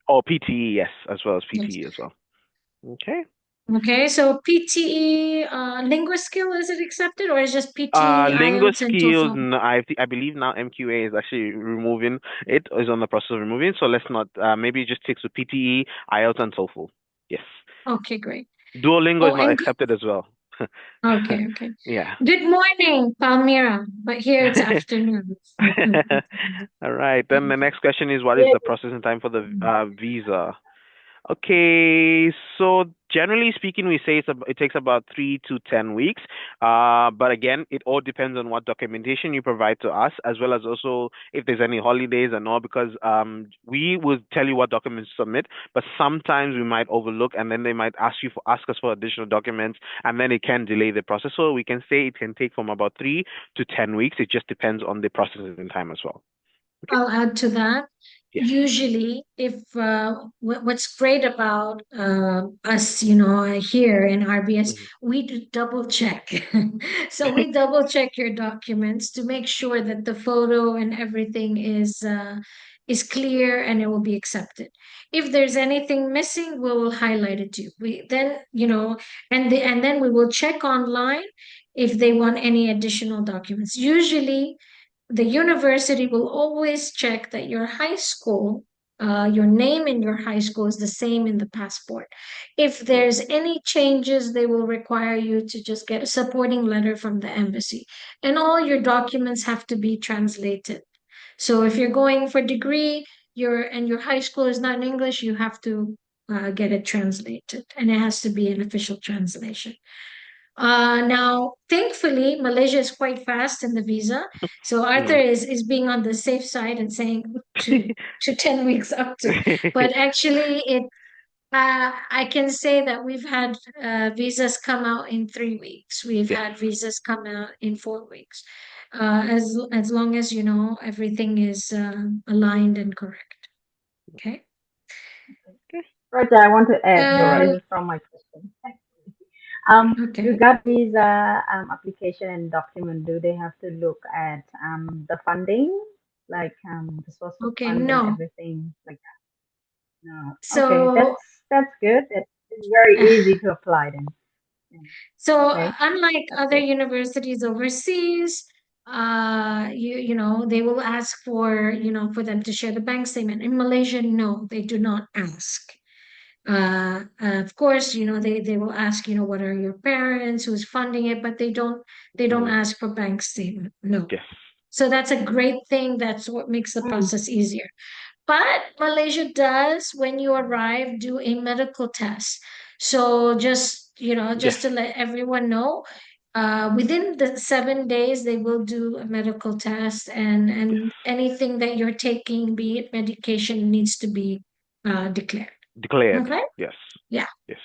C: Or PTE, yes, as well as
B: Yes.
C: PTE as well. Okay.
B: Okay, so PTE, linguist skill, is it accepted or is just PTE,
C: Lingo
B: IELTS, and
C: skills.
B: TOEFL?
C: I believe now MQA is actually removing it. Is on the process of removing. So let's not. Maybe just stick to PTE, IELTS, and TOEFL. Yes.
B: Okay, great.
C: Duolingo
B: Oh,
C: is not
B: and
C: accepted as well.
B: okay.
C: Yeah.
B: Good morning, Palmyra, but here it's afternoon.
C: All right. Then the next question is, what is
A: Yeah.
C: the processing time for the visa? Okay, so generally speaking, we say it takes about 3 to 10 weeks. But again, it all depends on what documentation you provide to us, as well as also if there's any holidays and all, because we will tell you what documents to submit, but sometimes we might overlook, and then they might ask us for additional documents, and then it can delay the process. So we can say it can take from about 3 to 10 weeks. It just depends on the processing time as well. Okay.
B: I'll add to that.
C: Yes.
B: Usually, if what's great about us, here in RBS,
C: Mhm.
B: we do double check. So we double check your documents to make sure that the photo and everything is clear and it will be accepted. If there's anything missing, we will highlight it to you. We then, and then we will check online if they want any additional documents. Usually the university will always check that your high school, your name in your high school is the same in the passport. If there's any changes, they will require you to just get a supporting letter from the embassy. And all your documents have to be translated. So if you're going for degree, your high school is not in English, you have to get it translated, and it has to be an official translation. Now, thankfully, Malaysia is quite fast in the visa. So Arthur
C: Mm.
B: is being on the safe side and saying to 10 weeks up to. But actually, I can say that we've had visas come out in 3 weeks. We've
C: Yes.
B: had visas come out in 4 weeks. As long as everything is aligned and correct. Okay.
A: Right, I want to add.
C: All
A: This
C: right.
B: Uh,
A: is from my question.
B: okay.
A: Regarding visa application and document, do they have to look at the funding, like the source of
B: Okay.
A: fund and
B: No.
A: everything like that? No. Okay,
B: So
A: that's good. It's very easy to apply then. Yeah.
B: So
A: Okay,
B: unlike
A: that's
B: other
A: good.
B: universities overseas, they will ask for them to share the bank statement. In Malaysia, no, they do not ask. Of course, they will ask, what are your parents, who's funding it, but they don't
C: Mm.
B: ask for bank statement. No.
C: Yes.
B: So that's a great thing. That's what makes the
A: Mm.
B: process easier. But Malaysia does, when you arrive, do a medical test. So
C: Yes.
B: just to let everyone know, within the 7 days, they will do a medical test, and
C: Yes.
B: anything that you're taking, be it medication, needs to be declared.
C: Declared.
B: Okay?
C: Yes.
B: Yeah.
C: Yes.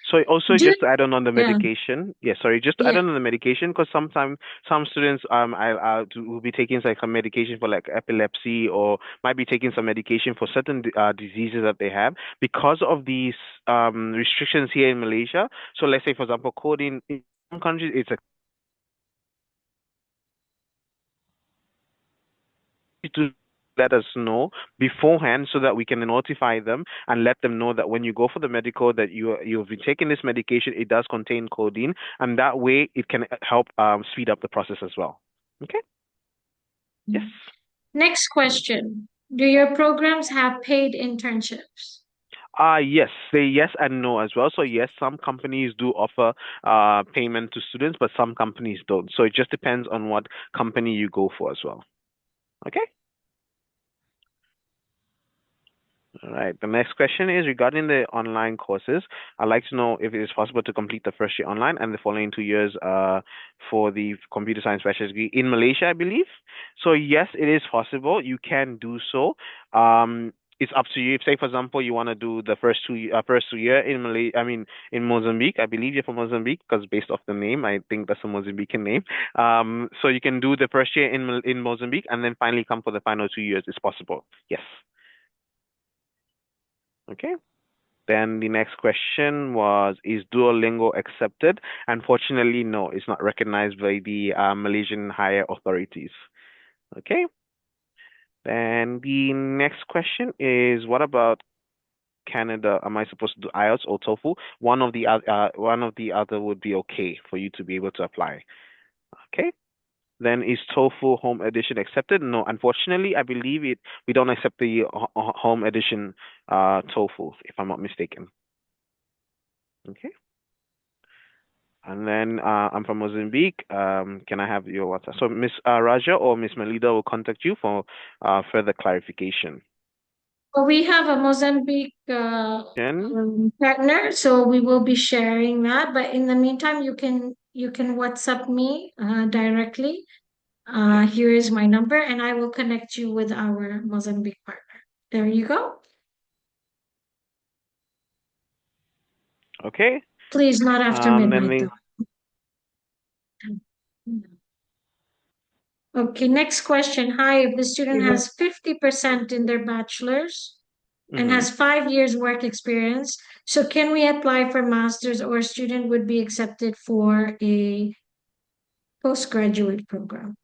C: So also
B: Do
C: just to add on the
B: yeah,
C: medication, yeah, sorry, just to add
B: yeah.
C: on the medication, because sometimes some students will be taking like some medication for like epilepsy, or might be taking some medication for certain diseases that they have because of these restrictions here in Malaysia. So let's say, for example, codeine in some countries it's a do let us know beforehand so that we can notify them and let them know that when you go for the medical that you've been taking this medication, it does contain codeine, and that way it can help speed up the process as well. Okay. Yes.
B: Next question. Do your programs have paid internships?
C: Yes, say yes and no as well. So yes, some companies do offer payment to students, but some companies don't. So it just depends on what company you go for as well. Okay. All right. The next question is regarding the online courses. I'd like to know if it is possible to complete the first year online and the following 2 years for the computer science bachelor's degree in Malaysia, I believe. So yes, it is possible. You can do so. It's up to you. If, say, for example, you want to do the first 2 year in in Mozambique. I believe you're from Mozambique because based off the name, I think that's a Mozambican name. So you can do the first year in Mozambique and then finally come for the final 2 years. It's possible. Yes. Okay. Then the next question was, is Duolingo accepted? Unfortunately, no, it's not recognized by the Malaysian higher authorities. Okay. Then the next question is, what about Canada? Am I supposed to do IELTS or TOEFL? One of the other would be okay for you to be able to apply. Okay. Then is TOEFL home edition accepted? No, unfortunately, I believe we don't accept the home edition TOEFL, if I'm not mistaken. Okay. And then I'm from Mozambique. Can I have your WhatsApp? So Miss Raja or Miss Melida will contact you for further clarification.
B: Well, we have a Mozambique partner, so we will be sharing that. But in the meantime, you can WhatsApp me directly. Here is my number, and I will connect you with our Mozambique partner. There you go.
C: Okay.
B: Please, not after midnight, though. Okay, next question. Hi, if the student has 50% in their bachelor's and has 5 years work experience, so can we apply for master's, or student would be accepted for a postgraduate program?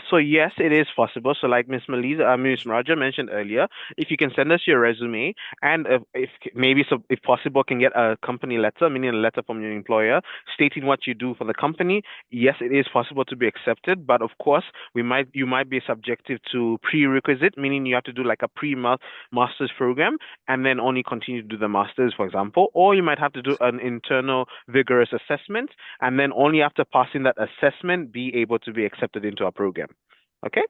C: So yes, it is possible. So like Miss Raja mentioned earlier, if you can send us your resume and if maybe so, if possible, can get a company letter, meaning a letter from your employer stating what you do for the company. Yes, it is possible to be accepted, but of course, you might be subjective to prerequisite, meaning you have to do like a master's program and then only continue to do the master's, for example, or you might have to do an internal vigorous assessment and then only after passing that assessment be able to be accepted into our program. Okay?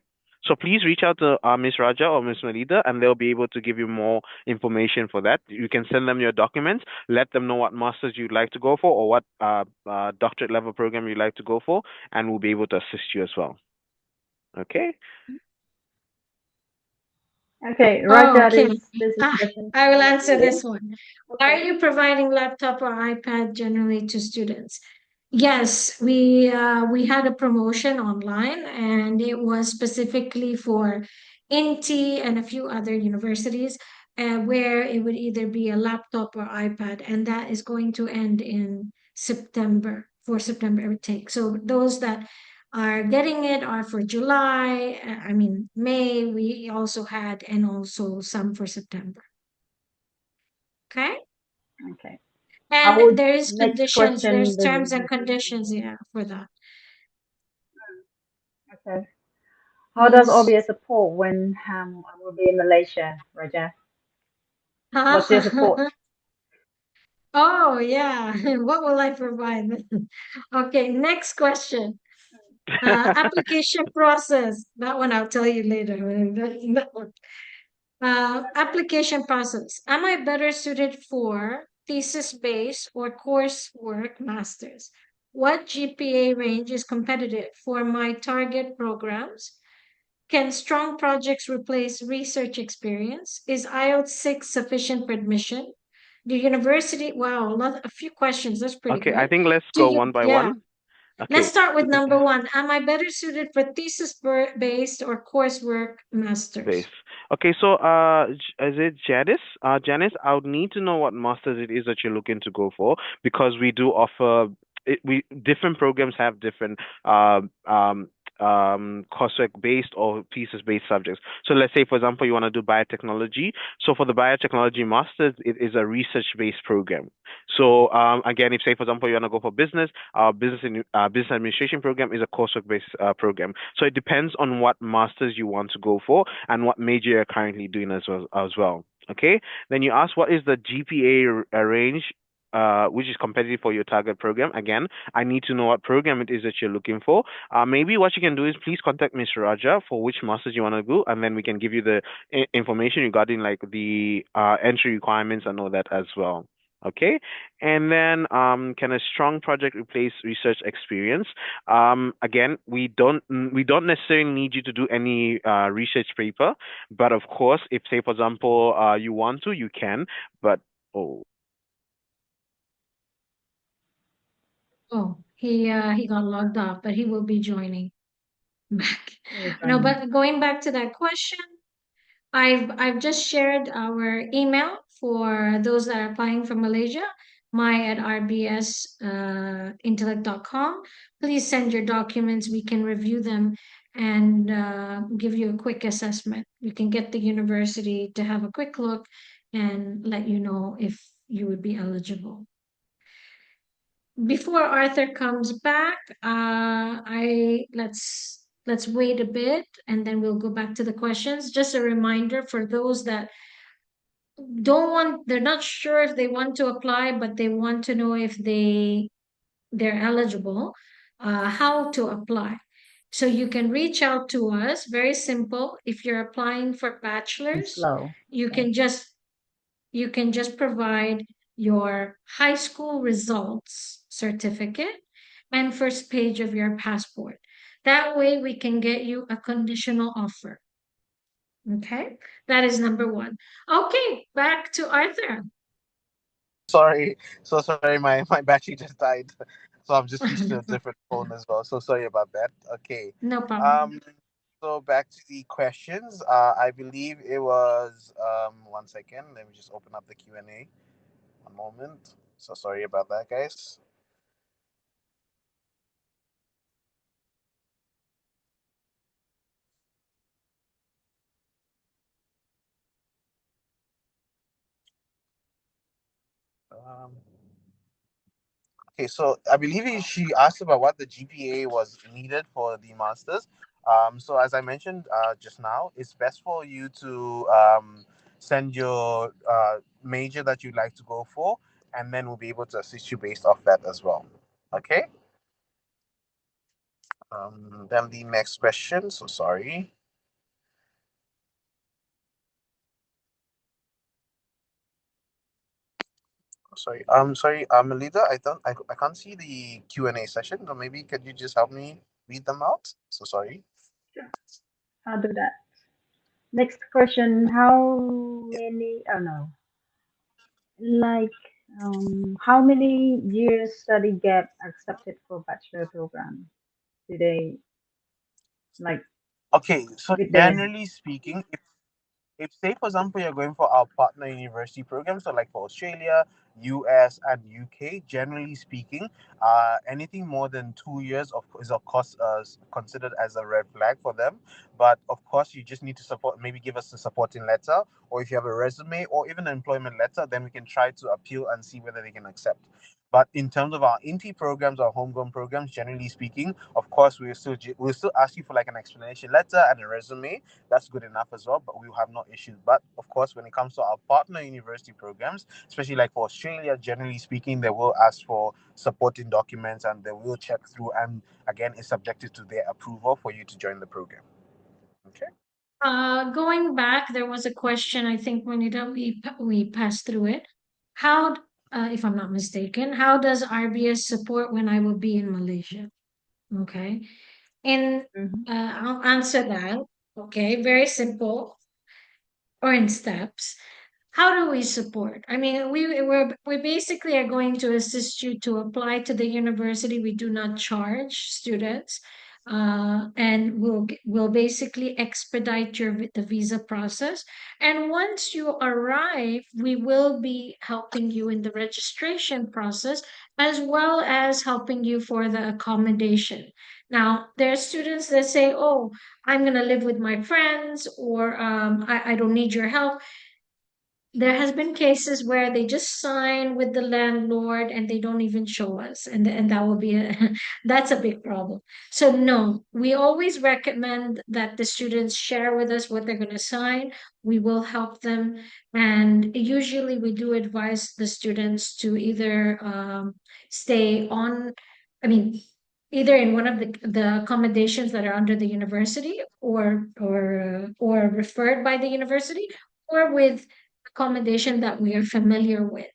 C: So please reach out to Ms. Raja or Ms. Melida and they'll be able to give you more information for that. You can send them your documents, let them know what masters you'd like to go for or what doctorate level program you'd like to go for, and we'll be able to assist you as well. Okay?
A: Okay, Raja,
B: okay.
A: this is
B: I will answer this one. Are you providing laptop or iPad generally to students? Yes, we had a promotion online, and it was specifically for INTI and a few other universities, where it would either be a laptop or iPad, and that is going to end in September, for September intake. So those that are getting it are for July, May, we also had, and also some for September. Okay?
A: Okay.
B: And there is
A: Next
B: conditions,
A: question.
B: there's terms and conditions, for that.
A: Okay. How does RBS support when I will be in Malaysia, Raja? What's your support?
B: Oh, yeah. What will I provide? Okay, next question. Application process. That one I'll tell you later. That one. Application process. Am I better suited for thesis-based or coursework masters? What GPA range is competitive for my target programs? Can strong projects replace research experience? Is IELTS 6 sufficient for admission? The university, wow, a few questions. That's pretty
C: Okay,
B: good.
C: I think let's go one by one. Okay.
B: Let's start with number one. Am I better suited for thesis-based or coursework masters?
C: Okay, so is it Janice? Janice, I would need to know what masters it is that you're looking to go for because we do offer we different programs have different coursework based or thesis based subjects. So let's say, for example, you want to do biotechnology. So for the biotechnology masters, it is a research based program. So again, if say for example you want to go for business, our business administration program is a coursework based program. So it depends on what masters you want to go for and what major you're currently doing as well. Okay. Then you ask what is the GPA range which is competitive for your target program. Again, I need to know what program it is that you're looking for. Maybe what you can do is please contact Ms. Raja for which masters you want to go, and then we can give you the information regarding like the entry requirements and all that as well. Okay, and then can a strong project replace research experience? Again, we don't necessarily need you to do any research paper, but of course, if say for example you want to, you can. But oh,
B: Oh, he got logged off, but he will be joining back.
A: We're
B: No,
A: joining.
B: but going back to that question, I've just shared our email for those that are applying from Malaysia, my@rbs intellect.com. Please send your documents. We can review them and give you a quick assessment. You can get the university to have a quick look and let you know if you would be eligible. Before Arthur comes back, I let's wait a bit and then we'll go back to the questions. Just a reminder for those that they're not sure if they want to apply, but they want to know if they're eligible, how to apply. So you can reach out to us, very simple. If you're applying for
A: And
B: bachelor's,
A: slow.
B: you
A: Okay.
B: can just you can just provide your high school results certificate and first page of your passport. That way we can get you a conditional offer. Okay, that is number one. Okay, back to Arthur.
D: Sorry, so sorry, my battery just died. So I'm just switched to a different phone as well. So sorry about that. Okay.
B: No problem.
D: Um, so back to the questions. I believe it was 1 second. Let me just open up the Q&A. One moment. So sorry about that, guys. Um, Okay, so I believe she asked about what the GPA was needed for the masters. So as I mentioned just now, it's best for you to send your major that you'd like to go for, and then we'll be able to assist you based off that as well. Okay. Then the next question. So sorry. Sorry, Melita. I can't see the Q&A session. So maybe could you just help me read them out? So sorry.
A: Sure. I'll do that. Next question. How many? Oh no. Like, how many years study gap accepted for bachelor program? Do they like
D: Okay, so
A: with the
D: generally speaking, if say for example you're going for our partner university program, so like for Australia, US and UK, generally speaking, anything more than 2 years is of course considered as a red flag for them. But of course you just need to support, maybe give us a supporting letter, or if you have a resume or even an employment letter, then we can try to appeal and see whether they can accept. But in terms of our INTI programs, our homegrown programs, generally speaking, of course, we'll still ask you for like an explanation letter and a resume. That's good enough as well, but we will have no issues. But of course, when it comes to our partner university programs, especially like for Australia, generally speaking, they will ask for supporting documents and they will check through. And again, it's subjected to their approval for you to join the program. Okay.
B: Going back, there was a question, I think, Juanita, we passed through it. How, if I'm not mistaken, how does RBS support when I will be in Malaysia? Okay. And
A: Mhm.
B: I'll answer that. Okay, very simple or in steps. How do we support? I mean, we basically are going to assist you to apply to the university. We do not charge students. and we'll basically expedite the visa process. And once you arrive, we will be helping you in the registration process as well as helping you for the accommodation. Now, there are students that say, "Oh, I'm going to live with my friends," or I don't need your help. There has been cases where they just sign with the landlord and they don't even show us, and that will be that's a big problem. So no, we always recommend that the students share with us what they're going to sign. We will help them, and usually we do advise the students to either stay on, I mean, either in one of the accommodations that are under the university, or referred by the university, or with accommodation that we are familiar with.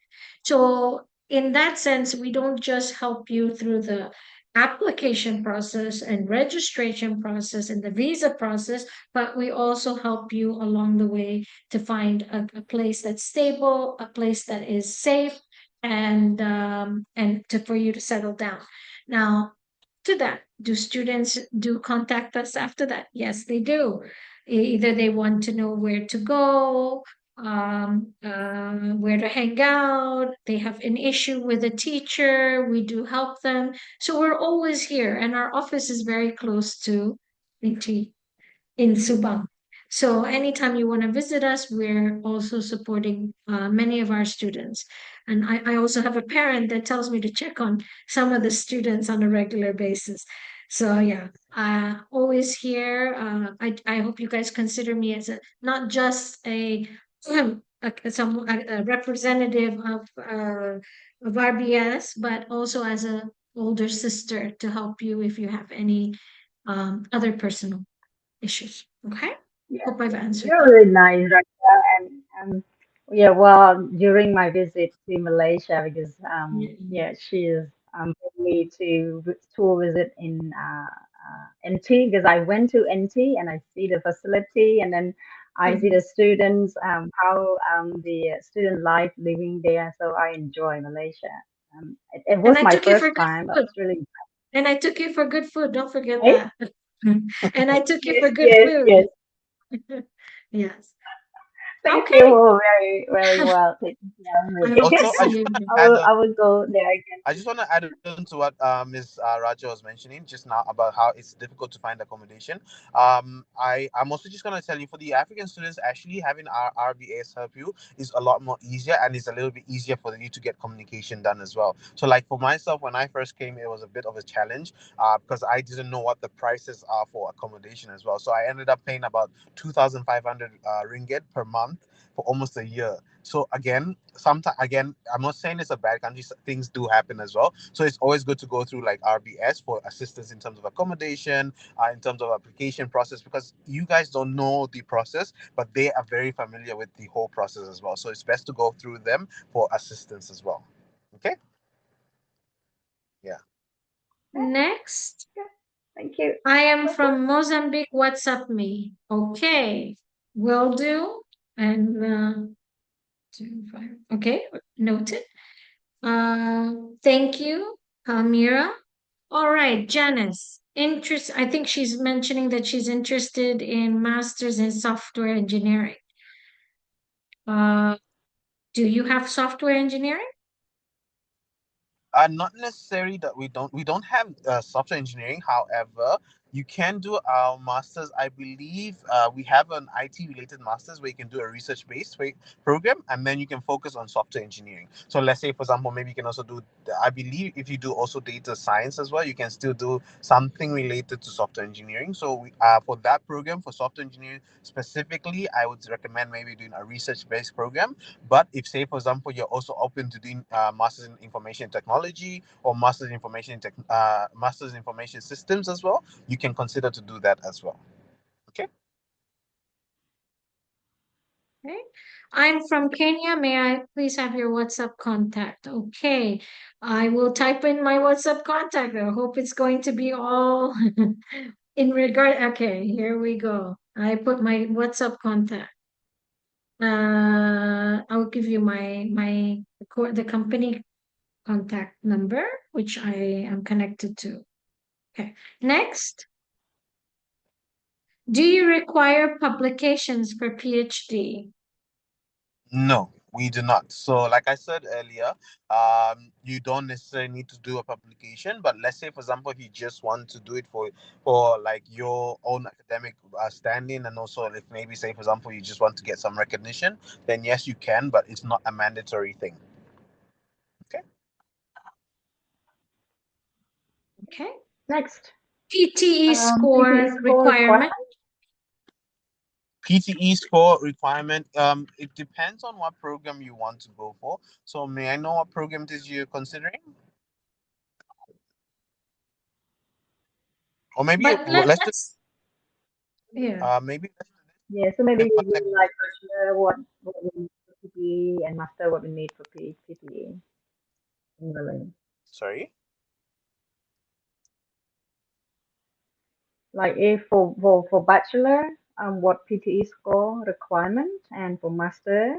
B: So, in that sense, we don't just help you through the application process and registration process and the visa process, but we also help you along the way to find a place that's stable, a place that is safe, and for you to settle down. Now, to that, do students do contact us after that? Yes, they do. Either they want to know where to go, where to hang out. They have an issue with a teacher. We do help them. So we're always here, and our office is very close to INTI in Subang. So anytime you want to visit us, we're also supporting many of our students. And I also have a parent that tells me to check on some of the students on a regular basis. So yeah, always here. I hope you guys consider me as not just a representative of RBS, but also as a older sister to help you if you have any other personal issues. Okay.
A: Yeah,
B: Hope I've answered
A: you're
B: that.
A: really nice, Raja. And yeah, well, during my visit to Malaysia, because
B: Yeah.
A: yeah, she is brought me to tour visit in NT, because I went to NT and I see the facility, and then I see
B: Mhm.
A: the students, how the student life living there. So I enjoy Malaysia. It
B: And
A: was
B: I
A: my
B: took you for
A: first
B: good
A: time, but
B: food.
A: it's really
B: And I took you for good food. Don't forget
A: nice.
B: that. And I took you
A: Yes,
B: for good
A: yes,
B: food.
A: yes.
B: Yes.
A: Thank you
B: Okay.
A: for very, very well taking care of
B: I
A: me.
B: hope to
D: Also, I
B: see
D: just
B: you.
D: want to
A: I will, I will go there again.
D: I just want to add on to what Ms. Raja was mentioning just now about how it's difficult to find accommodation. I'm also just going to tell you, for the African students, actually having our RBAs help you is a lot more easier, and it's a little bit easier for you to get communication done as well. So, like for myself, when I first came, it was a bit of a challenge because I didn't know what the prices are for accommodation as well. So I ended up paying about 2,500 ringgit per month for almost a year. So again, sometimes again, I'm not saying it's a bad country. Things do happen as well. So it's always good to go through like RBS for assistance in terms of accommodation, in terms of application process, because you guys don't know the process, but they are very familiar with the whole process as well. So it's best to go through them for assistance as well. Okay. Yeah.
B: Next.
A: Yeah, thank you.
B: I am from Mozambique. What's up, me? Okay. Will do. And 2, 5. Okay. Noted. Thank you, Mira. All right, Janice. I think she's mentioning that she's interested in masters in software engineering. Uh, do you have software engineering?
D: Not necessarily that we don't have software engineering. However, you can do our masters. I believe we have an IT related masters where you can do a research based program, and then you can focus on software engineering. So let's say, for example, maybe you can also do. I believe if you do also data science as well, you can still do something related to software engineering. So for that program for software engineering specifically, I would recommend maybe doing a research based program. But if, say, for example, you're also open to doing masters in information technology or masters in information systems as well, you can consider to do that as well. Okay.
B: Okay. I'm from Kenya. May I please have your WhatsApp contact? Okay. I will type in my WhatsApp contact. I hope it's going to be all in regard. Okay, here we go. I put my WhatsApp contact. I'll give you the company contact number, which I am connected to. Okay. Next. Do you require publications for PhD?
D: No, we do not. So, like I said earlier, you don't necessarily need to do a publication. But let's say, for example, if you just want to do it for like your own academic standing, and also if maybe say, for example, you just want to get some recognition, then yes, you can. But it's not a mandatory thing. Okay.
B: Okay.
A: Next,
B: PTE
A: PTE
B: score
A: score requirement.
B: requirement?
D: PTE score requirement. It depends on what program you want to go for. So, may I know what program it is you're considering? Or maybe
B: But
D: let's do,
B: let's, yeah.
D: maybe
A: Yeah, so maybe
D: let's
A: we
D: contact.
A: do like bachelor, what we need for PTE, and master, what we need for PTE in Malay.
D: Sorry.
A: Like if for bachelor, what PTE score requirement, and for master,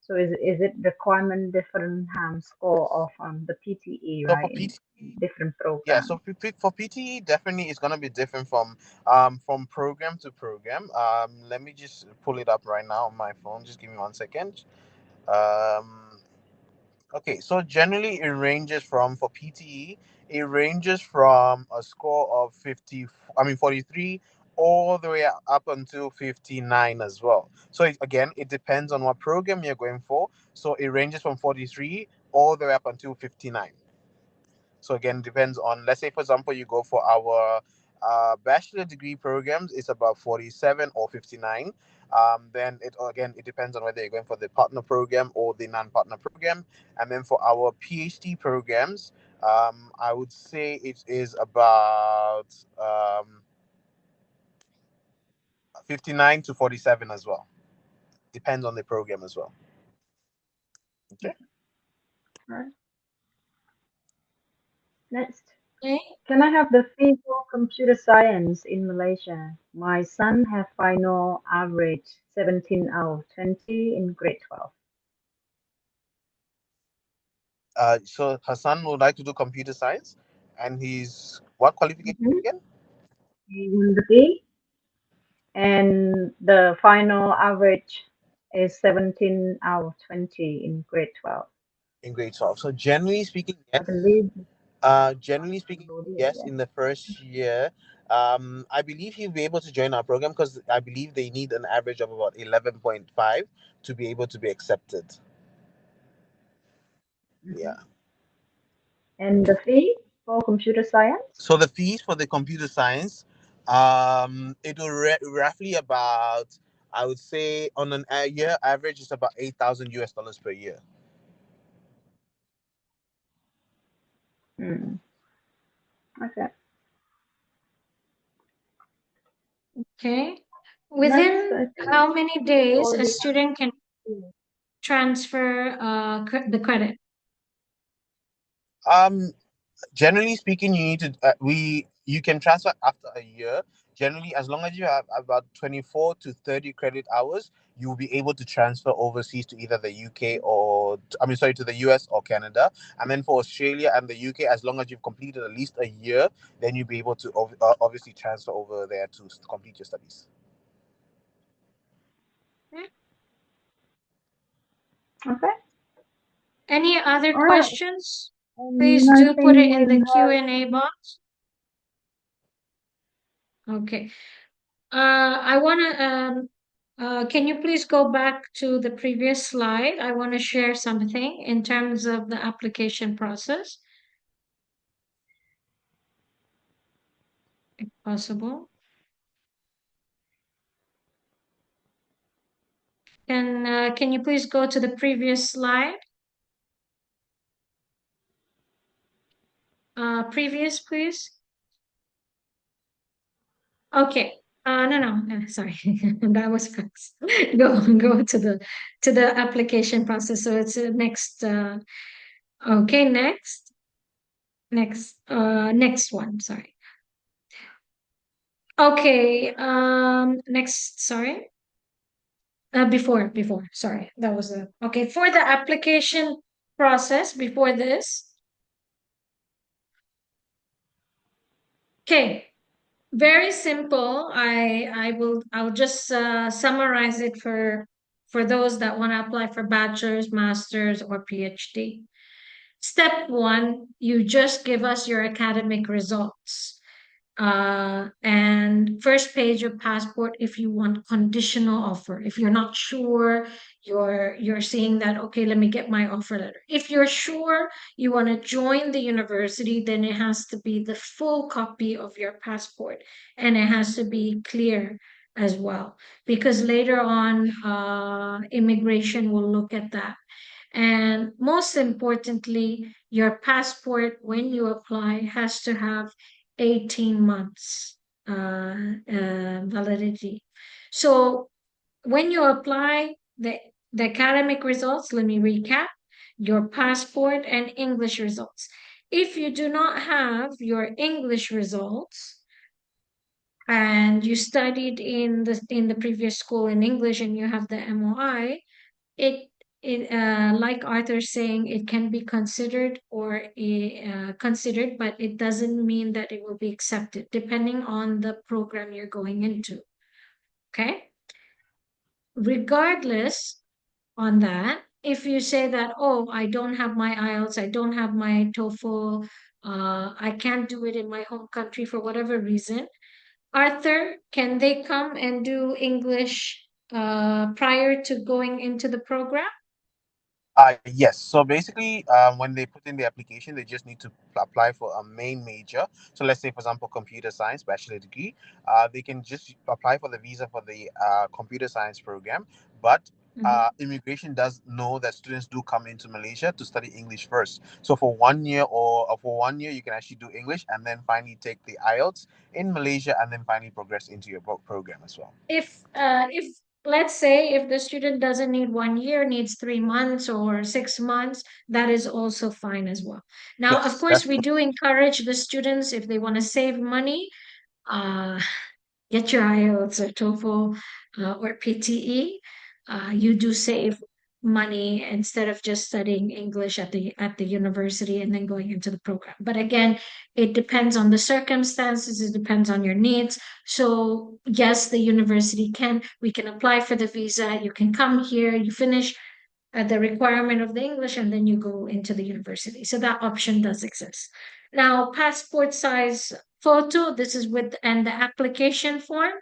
A: so is it requirement different score of the PTE,
D: So
A: right,
D: for
A: in
D: PTE,
A: different
D: yeah. So
A: program?
D: for PTE, definitely it's gonna be different from program to program. Let me just pull it up right now on my phone. Just give me 1 second. Um, okay. So generally, it ranges from for PTE, it ranges from a score of 43, all the way up until 59 as well. So again, it depends on what program you're going for. So it ranges from 43 all the way up until 59. So again, depends on, let's say, for example, you go for our bachelor degree programs, it's about 47 or 59. Then it depends on whether you're going for the partner program or the non-partner program. And then for our PhD programs, I would say it is about 59 to 47 as well. Depends on the program as well. Okay.
A: All right. Next,
B: Okay.
A: can I have the fee for computer science in Malaysia? My son have final average 17 out of 20 in grade 12.
D: So Hassan would like to do computer science, and he's what qualification
A: Mm-hmm.
D: again?
A: He won the fee, and the final average is 17 out of 20 in grade 12.
D: In grade 12. So generally speaking,
A: I
D: yes.
A: believe
D: Generally speaking,
A: Cambodia,
D: yes.
A: yeah.
D: In the first year, I believe he'll be able to join our program because I believe they need an average of about 11.5 to be able to be accepted.
A: Mhm.
D: Yeah.
A: And the fee for computer science?
D: So the fees for the computer science, it will roughly about, I would say, on an a year average, it's about 8,000 US dollars per year.
A: Hmm. Okay.
B: Okay.
A: Next,
B: Within
A: I think
B: how many
A: we
B: days a
A: already
B: student can
A: have.
B: transfer the credit?
D: Um, Generally speaking, you need to you can transfer after a year. Generally, as long as you have about 24 to 30 credit hours, you will be able to transfer overseas to either the UK or, I mean, sorry, to the US or Canada. And then for Australia and the UK, as long as you've completed at least a year, then you'll be able to obviously transfer over there to complete your studies.
A: Okay.
B: Any other
A: All right.
B: questions? Please
A: I
B: do put
A: think
B: it
A: we
B: in the
A: have.
B: Q&A box. Okay. I want to, can you please go back to the previous slide? I want to share something in terms of the application process, if possible. Can you please go to the previous slide? Previous, please. Okay. No, sorry. That was fast. Go to the application process. So it's next. Okay, next one. Sorry. Okay. Next. Sorry. Before. Sorry, that was a okay for the application process. Before this. Okay. Very simple. I'll just summarize it for those that want to apply for bachelor's, master's, or PhD. Step one, you just give us your academic results. And first page of passport if you want conditional offer. If you're not sure, you're saying that, okay, let me get my offer letter. If you're sure you want to join the university, then it has to be the full copy of your passport, and it has to be clear as well, because later on, immigration will look at that. And most importantly, your passport, when you apply, has to have 18 months validity. So when you apply the academic results, let me recap, your passport and English results. If you do not have your English results and you studied in the previous school in English and you have the MOI, it like Arthur's saying, it can be considered or considered, but it doesn't mean that it will be accepted depending on the program you're going into. Okay. Regardless on that, if you say that, oh, I don't have my IELTS, I don't have my TOEFL, I can't do it in my home country for whatever reason, Arthur, can they come and do English prior to going into the program?
D: Yes. So basically, when they put in the application, they just need to apply for a main major. So let's say, for example, computer science bachelor degree. They can just apply for the visa for the computer science program. But immigration does know that students do come into Malaysia to study English first. So for 1 year for 1 year, you can actually do English and then finally take the IELTS in Malaysia and then finally progress into your program as well.
B: If let's say if the student doesn't need 1 year, needs 3 months or 6 months, that is also fine as well. Now, of
D: Yes,
B: course,
D: that's
B: we do encourage the students, if they want to save money, uh, get your IELTS or TOEFL or PTE. You do save money instead of just studying English at the university and then going into the program. But again, it depends on the circumstances. It depends on your needs. So yes, the university we can apply for the visa. You can come here. You finish the requirement of the English, and then you go into the university. So that option does exist. Now, passport size photo, this is and the application form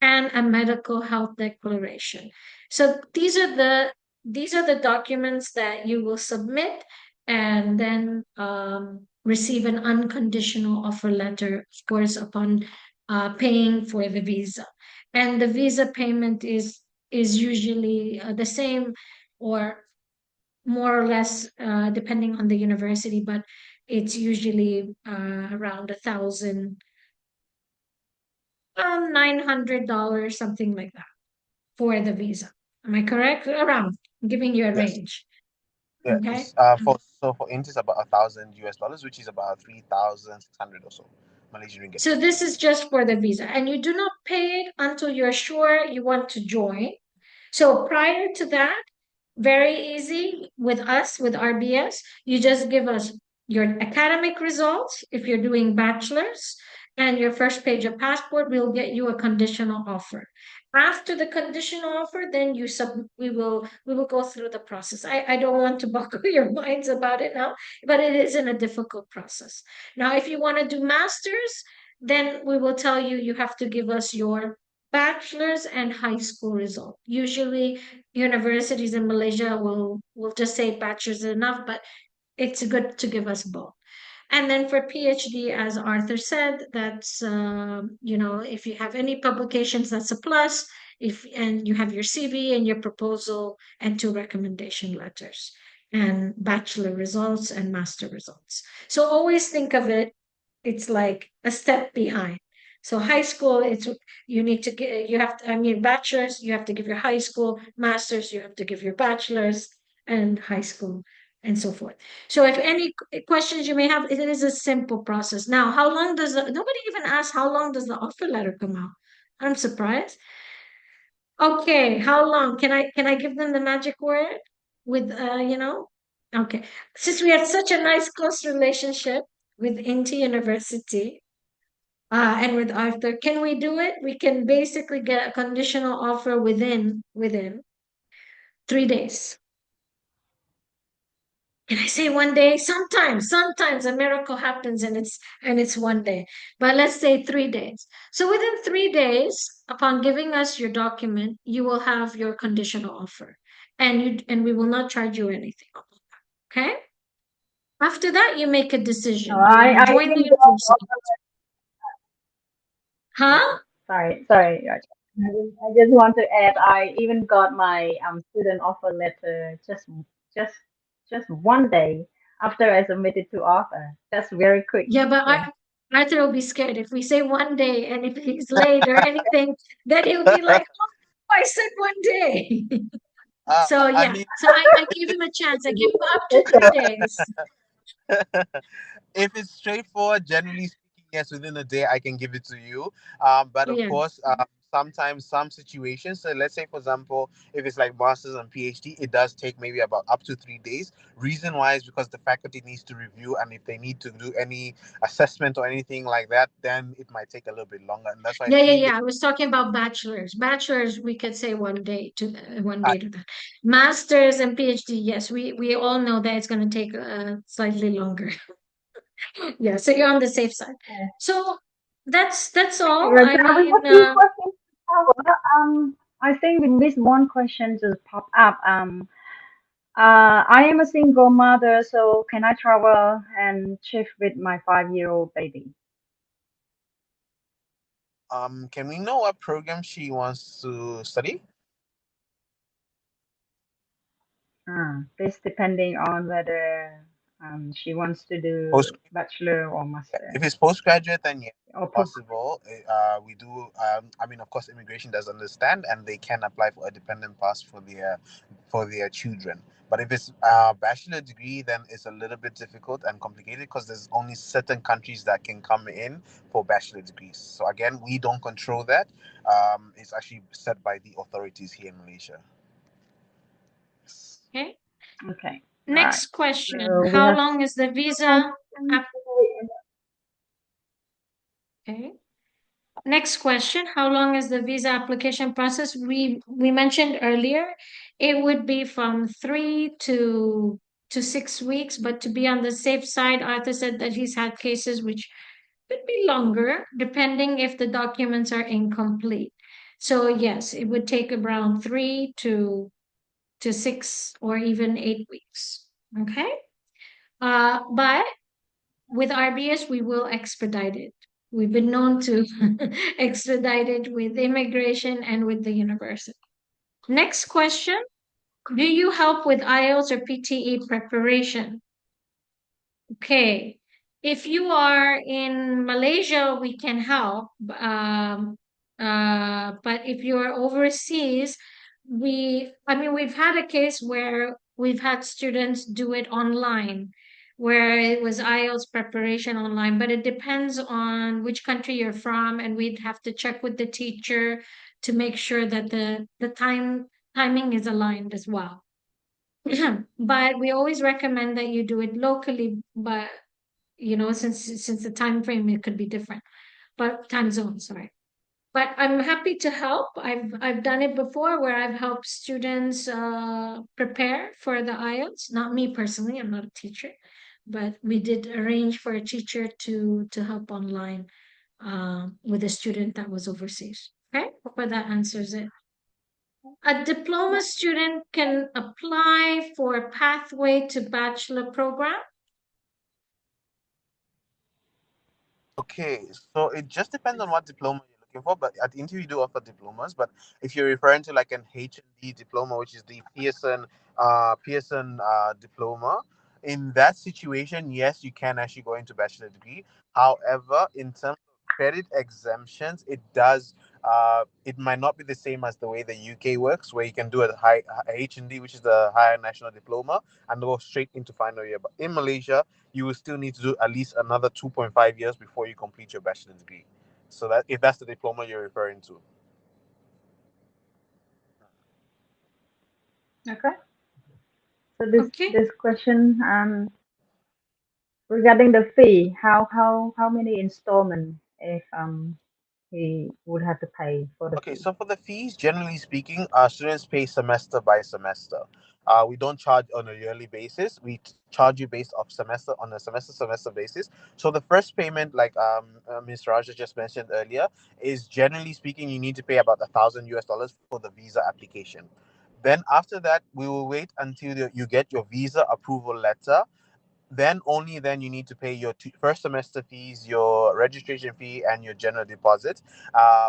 B: and a medical health declaration. So these are the documents that you will submit and then receive an unconditional offer letter, of course, upon paying for the visa. And the visa payment is usually the same or more or less, depending on the university, but it's usually around 900, something like that for the visa. Am I correct? Around. I'm giving you a
D: yes.
B: range. Okay.
D: Yes. For INTI it's about $1,000 which is about 3,600 or so Malaysian ringgit.
B: So this is just for the visa, and you do not pay it until you're sure you want to join. So prior to that, very easy with us, with RBS, you just give us your academic results if you're doing bachelor's and your first page of passport, we'll get you a conditional offer. After the conditional offer, then we will go through the process. I don't want to boggle your minds about it now, but it isn't a difficult process. Now, if you want to do masters, then we will tell you you have to give us your bachelor's and high school result. Usually universities in Malaysia will just say bachelor's is enough, but it's good to give us both. And then for PhD, as Arthur said, that's if you have any publications, that's a plus. And you have your CV and your proposal and 2 recommendation letters and bachelor results and master results. So always think of it, it's like a step behind. So high school, you need to get you have to, I mean, bachelor's, you have to give your high school, master's, you have to give your bachelor's and high school and so forth. So if any questions you may have, it is a simple process. Now, how long does nobody even asked how long does the offer letter come out? I'm surprised. Okay, how long? Can I give them the magic word with Okay. Since we had such a nice close relationship with INTI University, And with Arthur, can we do it? We can basically get a conditional offer within 3 days. Can I say one day? Sometimes a miracle happens and it's one day. But let's say 3 days. So within 3 days, upon giving us your document, you will have your conditional offer. And we will not charge you anything. Okay? After that, you make a
A: No,
B: decision. Do you want to
A: I
B: join the
A: even got
B: university? Huh?
A: sorry. I just want to add. I even got my student offer letter just just one day after I submitted to offer. That's very quick.
B: Yeah, but
A: Yeah.
B: Arthur will be scared if we say one day and if he's late or anything, then he'll be like, oh, I said one day. So
D: I
B: yeah,
D: mean,
B: so I give him a chance. I give him up to 3 days.
D: if it's straightforward, generally speaking, yes, within a day I can give it to you. But of
B: Yeah.
D: course, sometimes some situations. So let's say, for example, if it's like masters and PhD, it does take maybe about up to 3 days. Reason why is because the faculty needs to review, and if they need to do any assessment or anything like that, then it might take a little bit longer, and that's why
B: Yeah, yeah,
D: 3 days.
B: yeah. I was talking about bachelors. Bachelors, we could say one day to one
D: Uh,
B: day to that. Masters and PhD, yes, we all know that it's going to take slightly longer. Yeah, so you're on the safe side.
A: Okay.
B: So that's
A: Thank you,
B: all. I
A: Raja. We
B: mean,
A: have few questions to cover. I think we missed one question just pop up. I am a single mother, so can I travel and shift with my 5-year-old baby?
D: can we know what program she wants to study?
A: This depending on whether she wants to do
D: Post.
A: bachelor or master
D: If it's postgraduate, then yes,
A: or post.
D: possible. We do. I mean, of course, immigration does understand, and they can apply for a dependent pass for their children. But if it's a bachelor degree, then it's a little bit difficult and complicated because there's only certain countries that can come in for bachelor degrees. So again, we don't control that. It's actually set by the authorities here in Malaysia. Yes.
B: okay.
A: Okay, all right.
B: Next question.
A: So we
B: How
A: have
B: long is the
A: two more
B: visa
A: questions
B: app?
A: today.
B: Okay. Next question. How long is the visa application process? We mentioned earlier it would be from 3 to 6 weeks, but to be on the safe side, Arthur said that he's had cases which could be longer, depending if the documents are incomplete. So yes, it would take around 3 to 6 or even 8 weeks. Okay. But with RBS, we will expedite it. We've been known to expedite it with immigration and with the university. Next question. Do you help with IELTS or PTE preparation? Okay. If you are in Malaysia, we can help. But if you're overseas, we've had a case where we've had students do it online, where it was IELTS preparation online, but it depends on which country you're from, and we'd have to check with the teacher to make sure that the timing is aligned as well. But we always recommend that you do it locally, but since the time frame it could be different, but time zone, sorry. But I'm happy to help. I've done it before where I've helped students prepare for the IELTS. Not me personally, I'm not a teacher, but we did arrange for a teacher to help online with a student that was overseas. Okay, hope that answers it. A diploma student can apply for a pathway to bachelor program.
D: Okay, so it just depends on what diploma you're looking for. But at INTI, we do offer diplomas. But if you're referring to like an H&D diploma, which is the Pearson diploma, in that situation, yes, you can actually go into bachelor degree. However, in terms of credit exemptions, it might not be the same as the way the UK works, where you can do a high H&D, which is the higher national diploma, and go straight into final year. But in Malaysia, you will still need to do at least another 2.5 years before you complete your bachelor degree. So that if that's the diploma you're referring to.
A: Okay. So this
B: Okay.
A: this question regarding the fee, how many installment if he would have to pay for the
D: Okay,
A: fee?
D: so for the fees, generally speaking, students pay semester by semester. We don't charge on a yearly basis. We charge you based off semester on a semester basis. So the first payment, like Ms. Raja just mentioned earlier, is generally speaking, you need to pay about $1,000 for the visa application. Then after that, we will wait until you get your visa approval letter. Then only then you need to pay your first semester fees, your registration fee, and your general deposit,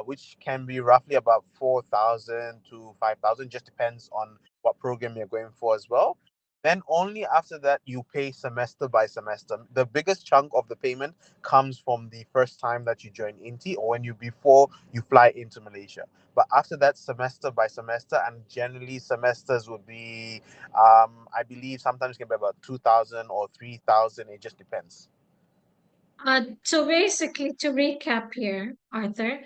D: which can be roughly about 4,000 to 5,000, just depends on what program you're going for as well. Then only after that you pay semester by semester. The biggest chunk of the payment comes from the first time that you join INTI, or when you before you fly into Malaysia. But after that, semester by semester, and generally semesters would be, I believe sometimes it can be about 2,000 or 3,000. It just depends.
B: So basically, to recap here, Arthur,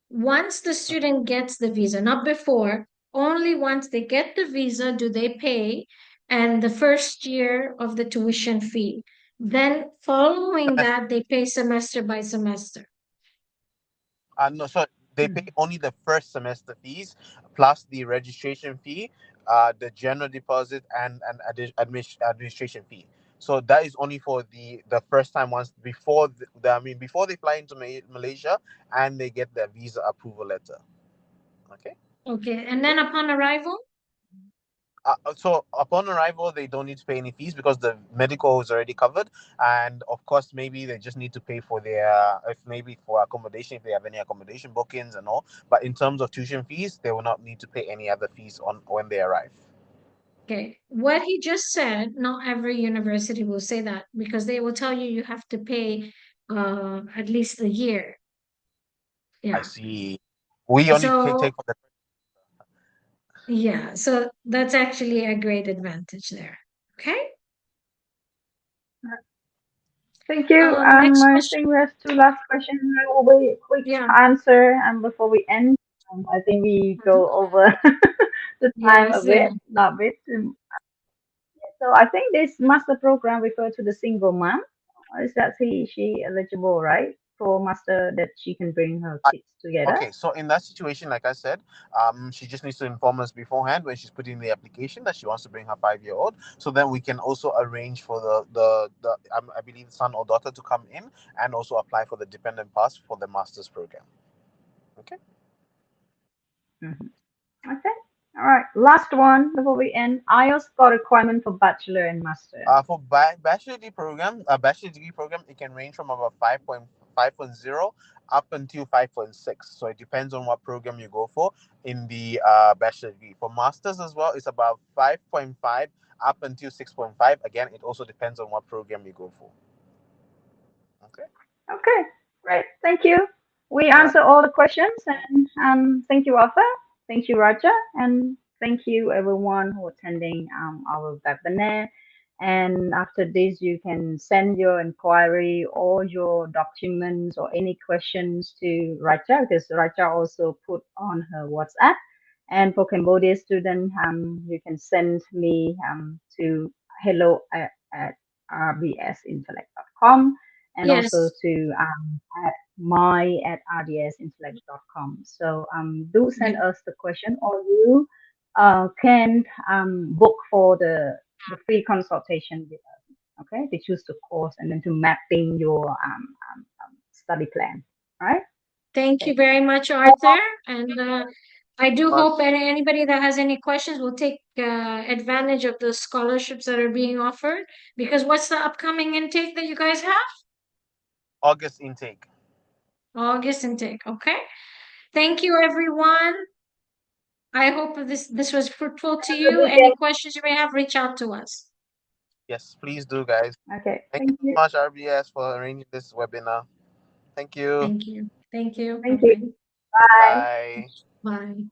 B: once the student gets the visa, not before, only once they get the visa do they pay and the first year of the tuition fee. Then following that, they pay semester by semester.
D: No, so they pay
A: Mhm.
D: only the first semester fees plus the registration fee, the general deposit, and administration fee. So that is only for the first time once before before they fly into Malaysia and they get their visa approval letter. Okay.
B: Okay, and then upon arrival?
D: So upon arrival, they don't need to pay any fees because the medical is already covered, and of course, maybe they just need to pay for their, if maybe for accommodation, if they have any accommodation bookings and all. But in terms of tuition fees, they will not need to pay any other fees on when they arrive.
B: Okay, what he just said, not every university will say that because they will tell you you have to pay at least a year.
D: I
B: Yeah.
D: see. We only
B: So
D: take for the.
B: yeah, so that's actually a great advantage there. Okay.
A: Thank you.
B: Next
A: I
B: question.
A: think we have two last questions now. We quick
B: Yeah.
A: answer before we end. I think we
B: Mhm.
A: go over the time a
B: Yes, yeah.
A: bit, not a bit. So I think this master program refer to the single mom. Is that she eligible, right, for master that she can bring her kids together?
D: Okay, so in that situation, like I said, she just needs to inform us beforehand when she's putting the application that she wants to bring her 5-year-old. So then we can also arrange for the I believe son or daughter to come in and also apply for the dependent pass for the master's program. Okay.
A: Hmm. Okay. All right. Last one before we end. IELTS got requirement for bachelor and master.
D: For bachelor degree program, it can range from about 5.0 up until 5.6. So it depends on what program you go for in the bachelor degree. For masters as well, it's about 5.5 up until 6.5. Again, it also depends on what program you go for. Okay.
A: Okay. Great. Thank you. We
D: All right.
A: answer all the questions, and thank you, Arthur. Thank you, Raja, and thank you everyone who attending our webinar. And after this, you can send your inquiry or your documents or any questions to Raja, because Raja also put on her WhatsApp. And for Cambodia student, you can send me to hello at rbsintellect.com, and also
B: Yes.
A: to at my at rbsintellect.com. So do
B: Yeah.
A: send us the question, or you can book for the free consultation with us. Okay, to choose the course and then to mapping your study plan. Right?
B: Thank you
A: Okay.
B: very much, Arthur. And I do
D: Much.
B: hope anybody that has any questions will take advantage of the scholarships that are being offered. Because what's the upcoming intake that you guys have?
D: August intake.
B: August intake. Okay. Thank you, everyone. I hope this was fruitful to
A: Have a good
B: you. Any
A: weekend.
B: questions you may have, reach out to us.
D: Yes, please do, guys.
A: Okay.
D: Thank you
A: Thank
D: so
A: you.
D: much, RBS, for arranging this webinar. Thank you.
B: Thank you. Thank you.
A: Thank you.
B: Bye-bye.
A: Bye.
D: Bye.
B: Bye.